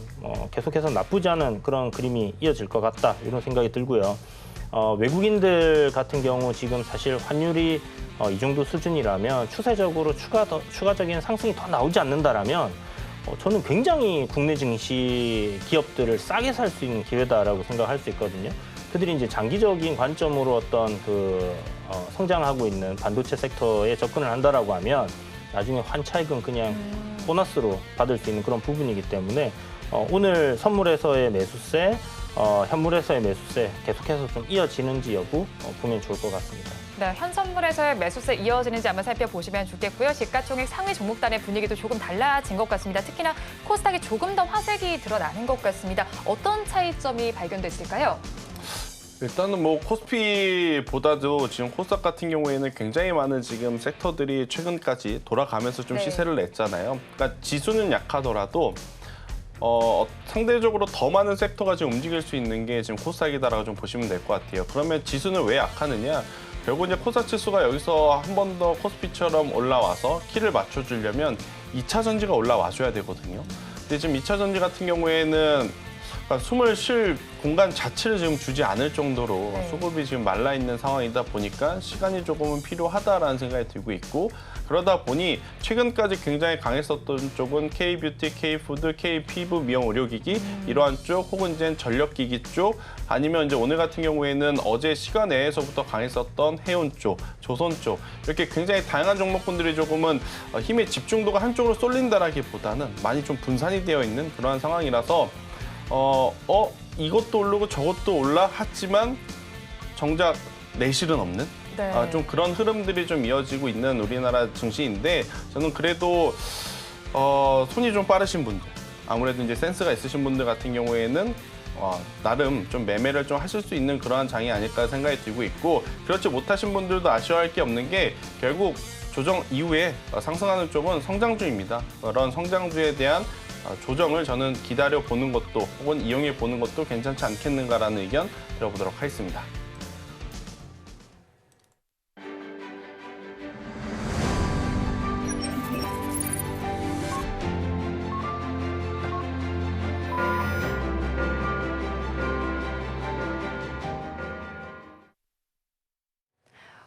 계속해서 나쁘지 않은 그런 그림이 이어질 것 같다 이런 생각이 들고요. 외국인들 같은 경우 지금 사실 환율이 이 정도 수준이라면 추세적으로 추가적인 상승이 더 나오지 않는다라면 저는 굉장히 국내 증시 기업들을 싸게 살 수 있는 기회다라고 생각할 수 있거든요. 그들이 이제 장기적인 관점으로 어떤 성장하고 있는 반도체 섹터에 접근을 한다라고 하면 나중에 환차익은 그냥 보너스로 받을 수 있는 그런 부분이기 때문에 오늘 선물에서의 매수세, 현물에서의 매수세 계속해서 좀 이어지는지 여부 보면 좋을 것 같습니다. 네, 현선물에서의 매수세 이어지는지 한번 살펴보시면 좋겠고요. 시가총액 상위 종목단의 분위기도 조금 달라진 것 같습니다. 특히나 코스닥이 조금 더 화색이 드러나는 것 같습니다. 어떤 차이점이 발견됐을까요? 일단은 코스피보다도 지금 코스닥 같은 경우에는 굉장히 많은 지금 섹터들이 최근까지 돌아가면서 좀 시세를 냈잖아요. 그러니까 지수는 약하더라도 상대적으로 더 많은 섹터가 지금 움직일 수 있는 게 지금 코스닥이다라고 좀 보시면 될 것 같아요. 그러면 지수는 왜 약하느냐? 결국 이제 코스닥 지수가 여기서 한 번 더 코스피처럼 올라와서 키를 맞춰주려면 2차 전지가 올라와줘야 되거든요. 근데 지금 2차 전지 같은 경우에는 그러니까 숨을 쉴 공간 자체를 지금 주지 않을 정도로 네. 수급이 지금 말라 있는 상황이다 보니까 시간이 조금은 필요하다라는 생각이 들고 있고 그러다 보니 최근까지 굉장히 강했었던 쪽은 K뷰티, K푸드, K피부, 미용 의료기기 이러한 쪽 혹은 이제 전력기기 쪽 아니면 이제 오늘 같은 경우에는 어제 시간 내에서부터 강했었던 해운 쪽, 조선 쪽 이렇게 굉장히 다양한 종목군들이 조금은 힘의 집중도가 한쪽으로 쏠린다라기보다는 많이 좀 분산이 되어 있는 그러한 상황이라서 이것도 오르고 저것도 올라 하지만 정작 내실은 없는 네. 좀 그런 흐름들이 좀 이어지고 있는 우리나라 증시인데 저는 그래도 손이 좀 빠르신 분들 아무래도 이제 센스가 있으신 분들 같은 경우에는 나름 좀 매매를 좀 하실 수 있는 그러한 장이 아닐까 생각이 들고 있고 그렇지 못하신 분들도 아쉬워할 게 없는 게 결국 조정 이후에 상승하는 쪽은 성장주입니다. 그런 성장주에 대한 조정을 저는 기다려 보는 것도 혹은 이용해 보는 것도 괜찮지 않겠는가라는 의견 들어보도록 하겠습니다.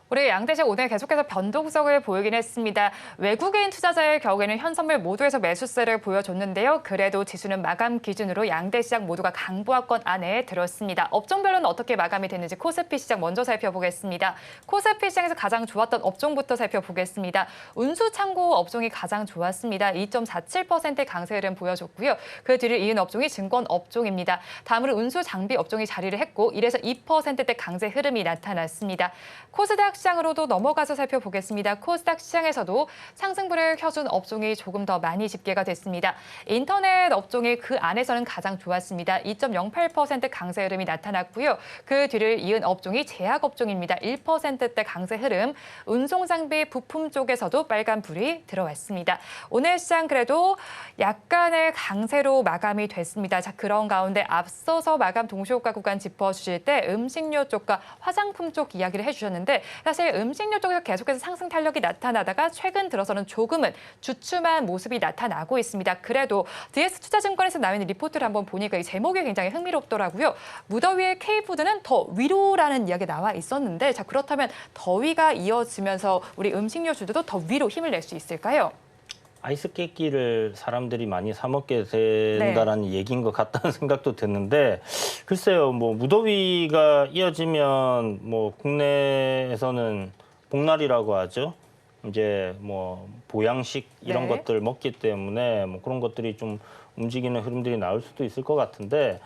우리 양대식 오늘 계속해서 변동성을 보이긴 했습니다. 외국인 투자자의 경우에는 현선물 모두에서 매수세를 보여줬는데요. 그래도 지수는 마감 기준으로 양대 시장 모두가 강보합권 안에 들었습니다. 업종별로는 어떻게 마감이 됐는지 코스피 시장 먼저 살펴보겠습니다. 코스피 시장에서 가장 좋았던 업종부터 살펴보겠습니다. 운수 창고 업종이 가장 좋았습니다. 2.47%의 강세 흐름 보여줬고요. 그 뒤를 이은 업종이 증권 업종입니다. 다음으로 운수 장비 업종이 자리를 했고 1에서 2%대 강세 흐름이 나타났습니다. 코스닥 시장으로도 넘어가서 살펴보겠습니다. 코스닥 시장에서도 상승분을 켜준 업종이 조금 더 많이 집계가 됐습니다. 인터넷 업종이 그 안에서는 가장 좋았습니다. 2.08% 강세 흐름이 나타났고요. 그 뒤를 이은 업종이 제약 업종입니다. 1%대 강세 흐름, 운송장비 부품 쪽에서도 빨간불이 들어왔습니다. 오늘 시장 그래도 약간의 강세로 마감이 됐습니다. 자, 그런 가운데 앞서서 마감 동시효과 구간 짚어주실 때 음식료 쪽과 화장품 쪽 이야기를 해주셨는데 사실 음식료 쪽에서 계속해서 상승 탄력이 나타나다가 최근 들어서는 조금은 주춤한 모습이 나타나고 있습니다. 그래도 DS투자증권에서 나와 있는 리포트를 한번 보니까 이 제목이 굉장히 흥미롭더라고요. 무더위의 K푸드는 더 위로라는 이야기가 나와 있었는데 자 그렇다면 더위가 이어지면서 우리 음식료 주들도 더 위로 힘을 낼 수 있을까요? 아이스 깨끼를 사람들이 많이 사 먹게 된다라는 얘기인 것 같다는 생각도 드는데 글쎄요, 뭐 무더위가 이어지면 뭐 국내에서는 복날이라고 하죠. 이제 뭐 보양식 이런 것들 먹기 때문에 뭐 그런 것들이 좀 움직이는 흐름들이 나올 수도 있을 것 같은데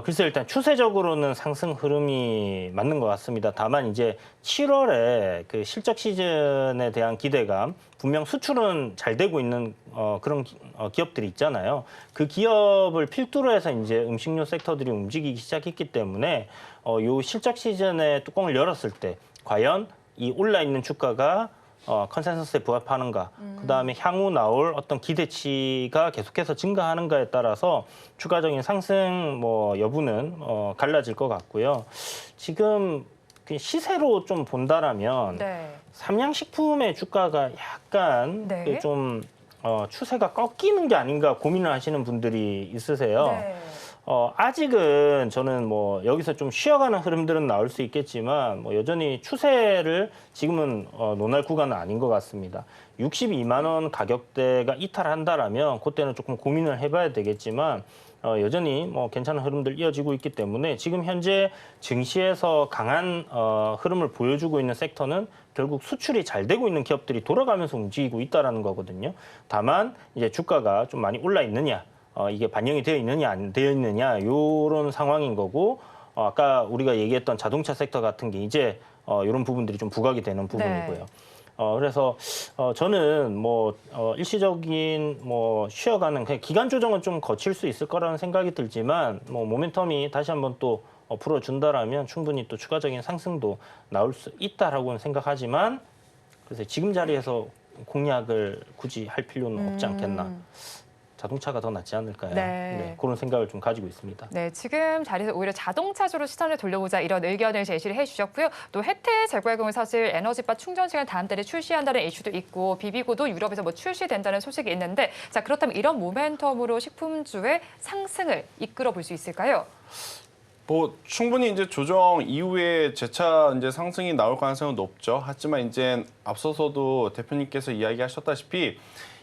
글쎄 일단 추세적으로는 상승 흐름이 맞는 것 같습니다. 다만 이제 7월에 그 실적 시즌에 대한 기대감, 분명 수출은 잘 되고 있는 그런 기업들이 있잖아요. 그 기업을 필두로 해서 이제 음식료 섹터들이 움직이기 시작했기 때문에 요 실적 시즌에 뚜껑을 열었을 때 과연 이 올라 있는 주가가 컨센서스에 부합하는가, 그다음에 향후 나올 어떤 기대치가 계속해서 증가하는가에 따라서 추가적인 상승 뭐 여부는 갈라질 것 같고요. 지금 시세로 좀 본다라면 삼양식품의 주가가 약간 좀 추세가 꺾이는 게 아닌가 고민을 하시는 분들이 있으세요. 아직은 저는 뭐 여기서 좀 쉬어가는 흐름들은 나올 수 있겠지만 뭐 여전히 추세를 지금은 논할 구간은 아닌 것 같습니다. 62만 원 가격대가 이탈한다라면 그때는 조금 고민을 해봐야 되겠지만 여전히 뭐 괜찮은 흐름들 이어지고 있기 때문에 지금 현재 증시에서 강한 흐름을 보여주고 있는 섹터는 결국 수출이 잘 되고 있는 기업들이 돌아가면서 움직이고 있다라는 거거든요. 다만 이제 주가가 좀 많이 올라 있느냐, 이게 반영이 되어 있느냐 안 되어 있느냐 이런 상황인 거고 아까 우리가 얘기했던 자동차 섹터 같은 게 이제 이런 부분들이 좀 부각이 되는 부분이고요. 그래서 저는 뭐 일시적인 뭐 쉬어가는 그냥 기간 조정은 좀 거칠 수 있을 거라는 생각이 들지만 뭐 모멘텀이 다시 한번 또 풀어준다라면 충분히 또 추가적인 상승도 나올 수 있다라고는 생각하지만 그래서 지금 자리에서 공략을 굳이 할 필요는 없지 않겠나. 자동차가 더 낫지 않을까요? 네. 그런 생각을 좀 가지고 있습니다. 네, 지금 자리에서 오히려 자동차주로 시선을 돌려보자 이런 의견을 제시를 해주셨고요. 또 혜택 제고의 경우 사실 에너지바 충전 시간 다음 달에 출시한다는 이슈도 있고 비비고도 유럽에서 뭐 출시된다는 소식이 있는데 자 그렇다면 이런 모멘텀으로 식품주의 상승을 이끌어 볼 수 있을까요? 뭐 충분히 이제 조정 이후에 재차 이제 상승이 나올 가능성은 높죠. 하지만 이제 앞서서도 대표님께서 이야기하셨다시피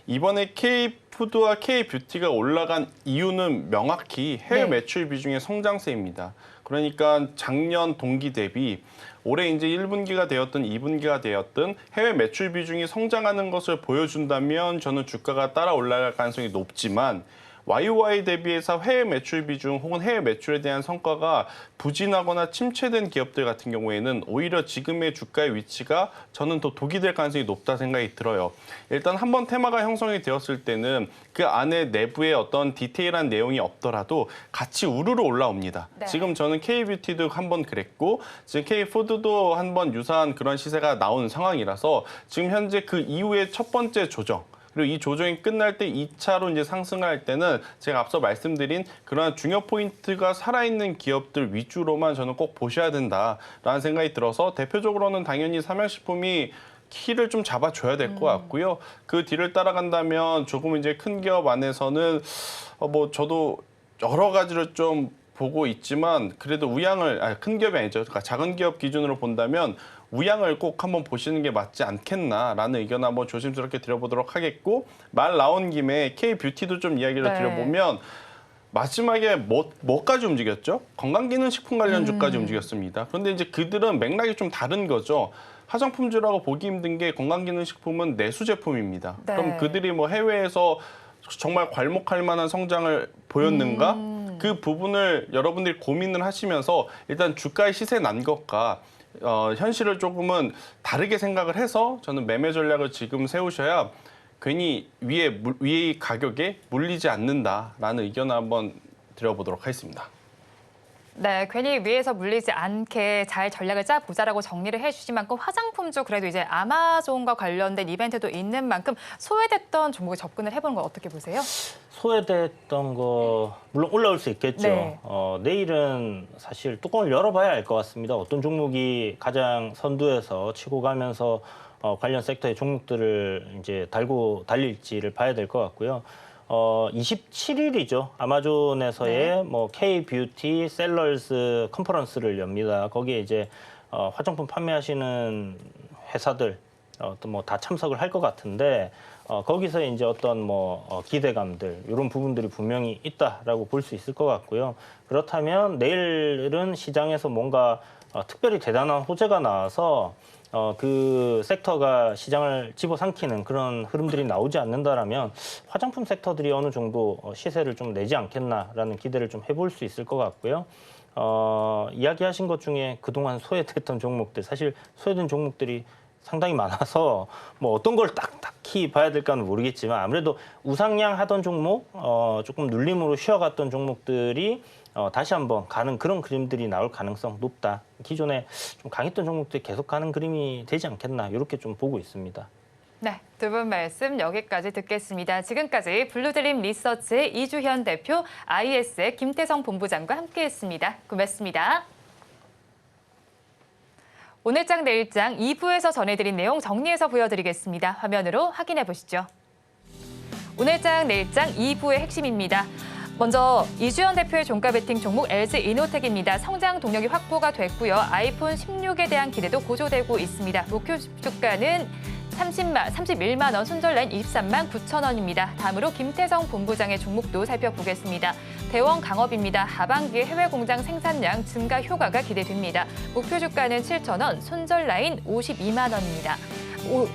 이번에 K푸드와 K뷰티가 올라간 이유는 명확히 해외 네. 매출 비중의 성장세입니다. 그러니까 작년 동기 대비 올해 이제 1분기가 되었든 2분기가 되었든 해외 매출 비중이 성장하는 것을 보여준다면 저는 주가가 따라 올라갈 가능성이 높지만 YOY 대비해서 해외 매출 비중 혹은 해외 매출에 대한 성과가 부진하거나 침체된 기업들 같은 경우에는 오히려 지금의 주가의 위치가 저는 더 독이 될 가능성이 높다 생각이 들어요. 일단 한번 테마가 형성이 되었을 때는 그 안에 내부에 어떤 디테일한 내용이 없더라도 같이 우르르 올라옵니다. 네. 지금 저는 K뷰티도 한번 그랬고 지금 K푸드도 한번 유사한 그런 시세가 나오는 상황이라서 지금 현재 그 이후에 첫 번째 조정 그리고 이 조정이 끝날 때 2차로 이제 상승할 때는 제가 앞서 말씀드린 그러한 중요 포인트가 살아있는 기업들 위주로만 저는 꼭 보셔야 된다라는 생각이 들어서 대표적으로는 당연히 삼양식품이 키를 좀 잡아줘야 될 것 같고요. 그 뒤를 따라간다면 조금 이제 큰 기업 안에서는 뭐 저도 여러 가지를 좀 보고 있지만 그래도 큰 기업이 아니죠. 그러니까 작은 기업 기준으로 본다면 우양을 꼭 한번 보시는 게 맞지 않겠나라는 의견 한번 조심스럽게 드려보도록 하겠고 말 나온 김에 K뷰티도 좀 이야기를 네. 드려보면 마지막에 뭐까지 움직였죠? 건강기능식품 관련주까지 움직였습니다. 그런데 이제 그들은 맥락이 좀 다른 거죠. 화장품주라고 보기 힘든 게 건강기능식품은 내수 제품입니다. 네. 그럼 그들이 뭐 해외에서 정말 괄목할 만한 성장을 보였는가? 그 부분을 여러분들이 고민을 하시면서 일단 주가의 시세 난 것과 현실을 조금은 다르게 생각을 해서 저는 매매 전략을 지금 세우셔야 괜히 위의 가격에 물리지 않는다라는 의견을 한번 드려보도록 하겠습니다. 네, 괜히 위에서 물리지 않게 잘 전략을 짜보자라고 정리를 해주신 만큼 화장품주 그래도 이제 아마존과 관련된 이벤트도 있는 만큼 소외됐던 종목에 접근을 해보는 건 어떻게 보세요? 소외됐던 거 물론 올라올 수 있겠죠. 네. 내일은 사실 뚜껑을 열어봐야 알 것 같습니다. 어떤 종목이 가장 선두에서 치고 가면서 관련 섹터의 종목들을 이제 달릴지를 봐야 될 것 같고요. 27일이죠. 아마존에서의 뭐 K뷰티 셀러스 컨퍼런스를 엽니다. 거기에 이제 화장품 판매하시는 회사들 또 뭐 다 참석을 할 것 같은데 거기서 이제 어떤 뭐 기대감들 이런 부분들이 분명히 있다라고 볼 수 있을 것 같고요. 그렇다면 내일은 시장에서 뭔가 특별히 대단한 호재가 나와서 그 섹터가 시장을 집어삼키는 그런 흐름들이 나오지 않는다라면 화장품 섹터들이 어느 정도 시세를 좀 내지 않겠나라는 기대를 좀 해볼 수 있을 것 같고요. 이야기하신 것 중에 그동안 소외됐던 종목들, 사실 소외된 종목들이 상당히 많아서 뭐 어떤 걸 딱히 봐야 될까는 모르겠지만 아무래도 우상향 하던 종목, 조금 눌림으로 쉬어갔던 종목들이 다시 한번 가는 그런 그림들이 나올 가능성 높다. 기존에 좀 강했던 종목들이 계속 가는 그림이 되지 않겠나 이렇게 좀 보고 있습니다. 네, 두 분 말씀 여기까지 듣겠습니다. 지금까지 블루드림 리서치의 이주현 대표, IS의 김태성 본부장과 함께했습니다. 고맙습니다. 오늘장 내일장 2부에서 전해드린 내용 정리해서 보여드리겠습니다. 화면으로 확인해 보시죠. 오늘장 내일장 2부의 핵심입니다. 먼저 이주현 대표의 종가 베팅 종목 LG이노텍입니다. 성장 동력이 확보가 됐고요. 아이폰 16에 대한 기대도 고조되고 있습니다. 목표 주가는 31만 원, 손절라인 23만 9천 원입니다. 다음으로 김태성 본부장의 종목도 살펴보겠습니다. 대원 강업입니다. 하반기에 해외 공장 생산량 증가 효과가 기대됩니다. 목표 주가는 7천 원, 손절라인 52만 원입니다.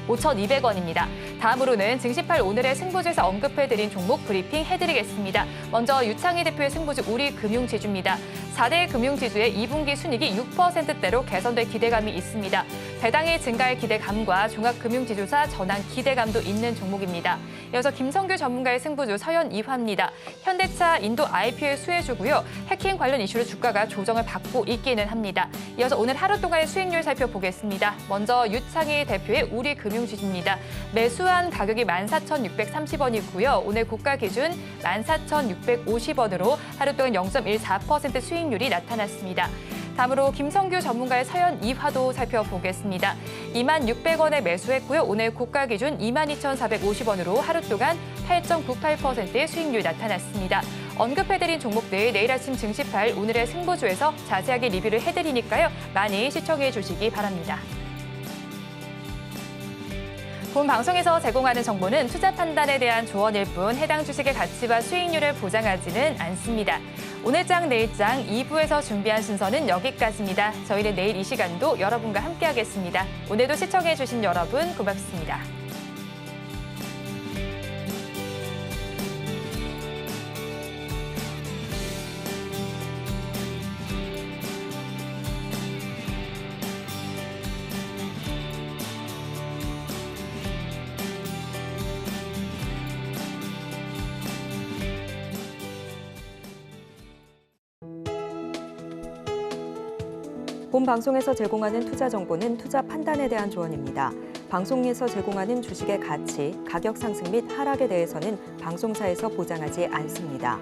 5,200원입니다. 다음으로는 증시팔 오늘의 승부주에서 언급해드린 종목 브리핑 해드리겠습니다. 먼저 유창희 대표의 승부주 우리금융지주입니다. 4대 금융지주의 2분기 순이익이 6%대로 개선될 기대감이 있습니다. 배당이 증가할 기대감과 종합금융지주사 전환 기대감도 있는 종목입니다. 이어서 김성규 전문가의 승부주 서현이화입니다. 현대차 인도 IPO 수혜주고요. 해킹 관련 이슈로 주가가 조정을 받고 있기는 합니다. 이어서 오늘 하루 동안의 수익률 살펴보겠습니다. 먼저 유창희 대표의 우리금융지주입니다. 매수한 가격이 14,630원이고요. 오늘 고가 기준 14,650원으로 하루 동안 0.14% 수익률이 나타났습니다. 다음으로 김성규 전문가의 사연 2화도 살펴보겠습니다. 26,600원에 매수했고요. 오늘 고가 기준 22,450원으로 하루 동안 8.98%의 수익률이 나타났습니다. 언급해드린 종목들 내일 아침 증시팔 오늘의 승부주에서 자세하게 리뷰를 해드리니까요. 많이 시청해 주시기 바랍니다. 본 방송에서 제공하는 정보는 투자 판단에 대한 조언일 뿐 해당 주식의 가치와 수익률을 보장하지는 않습니다. 오늘장 내일장 2부에서 준비한 순서는 여기까지입니다. 저희는 내일 이 시간도 여러분과 함께하겠습니다. 오늘도 시청해 주신 여러분 고맙습니다. 본 방송에서 제공하는 투자 정보는 투자 판단에 대한 조언입니다. 방송에서 제공하는 주식의 가치, 가격 상승 및 하락에 대해서는 방송사에서 보장하지 않습니다.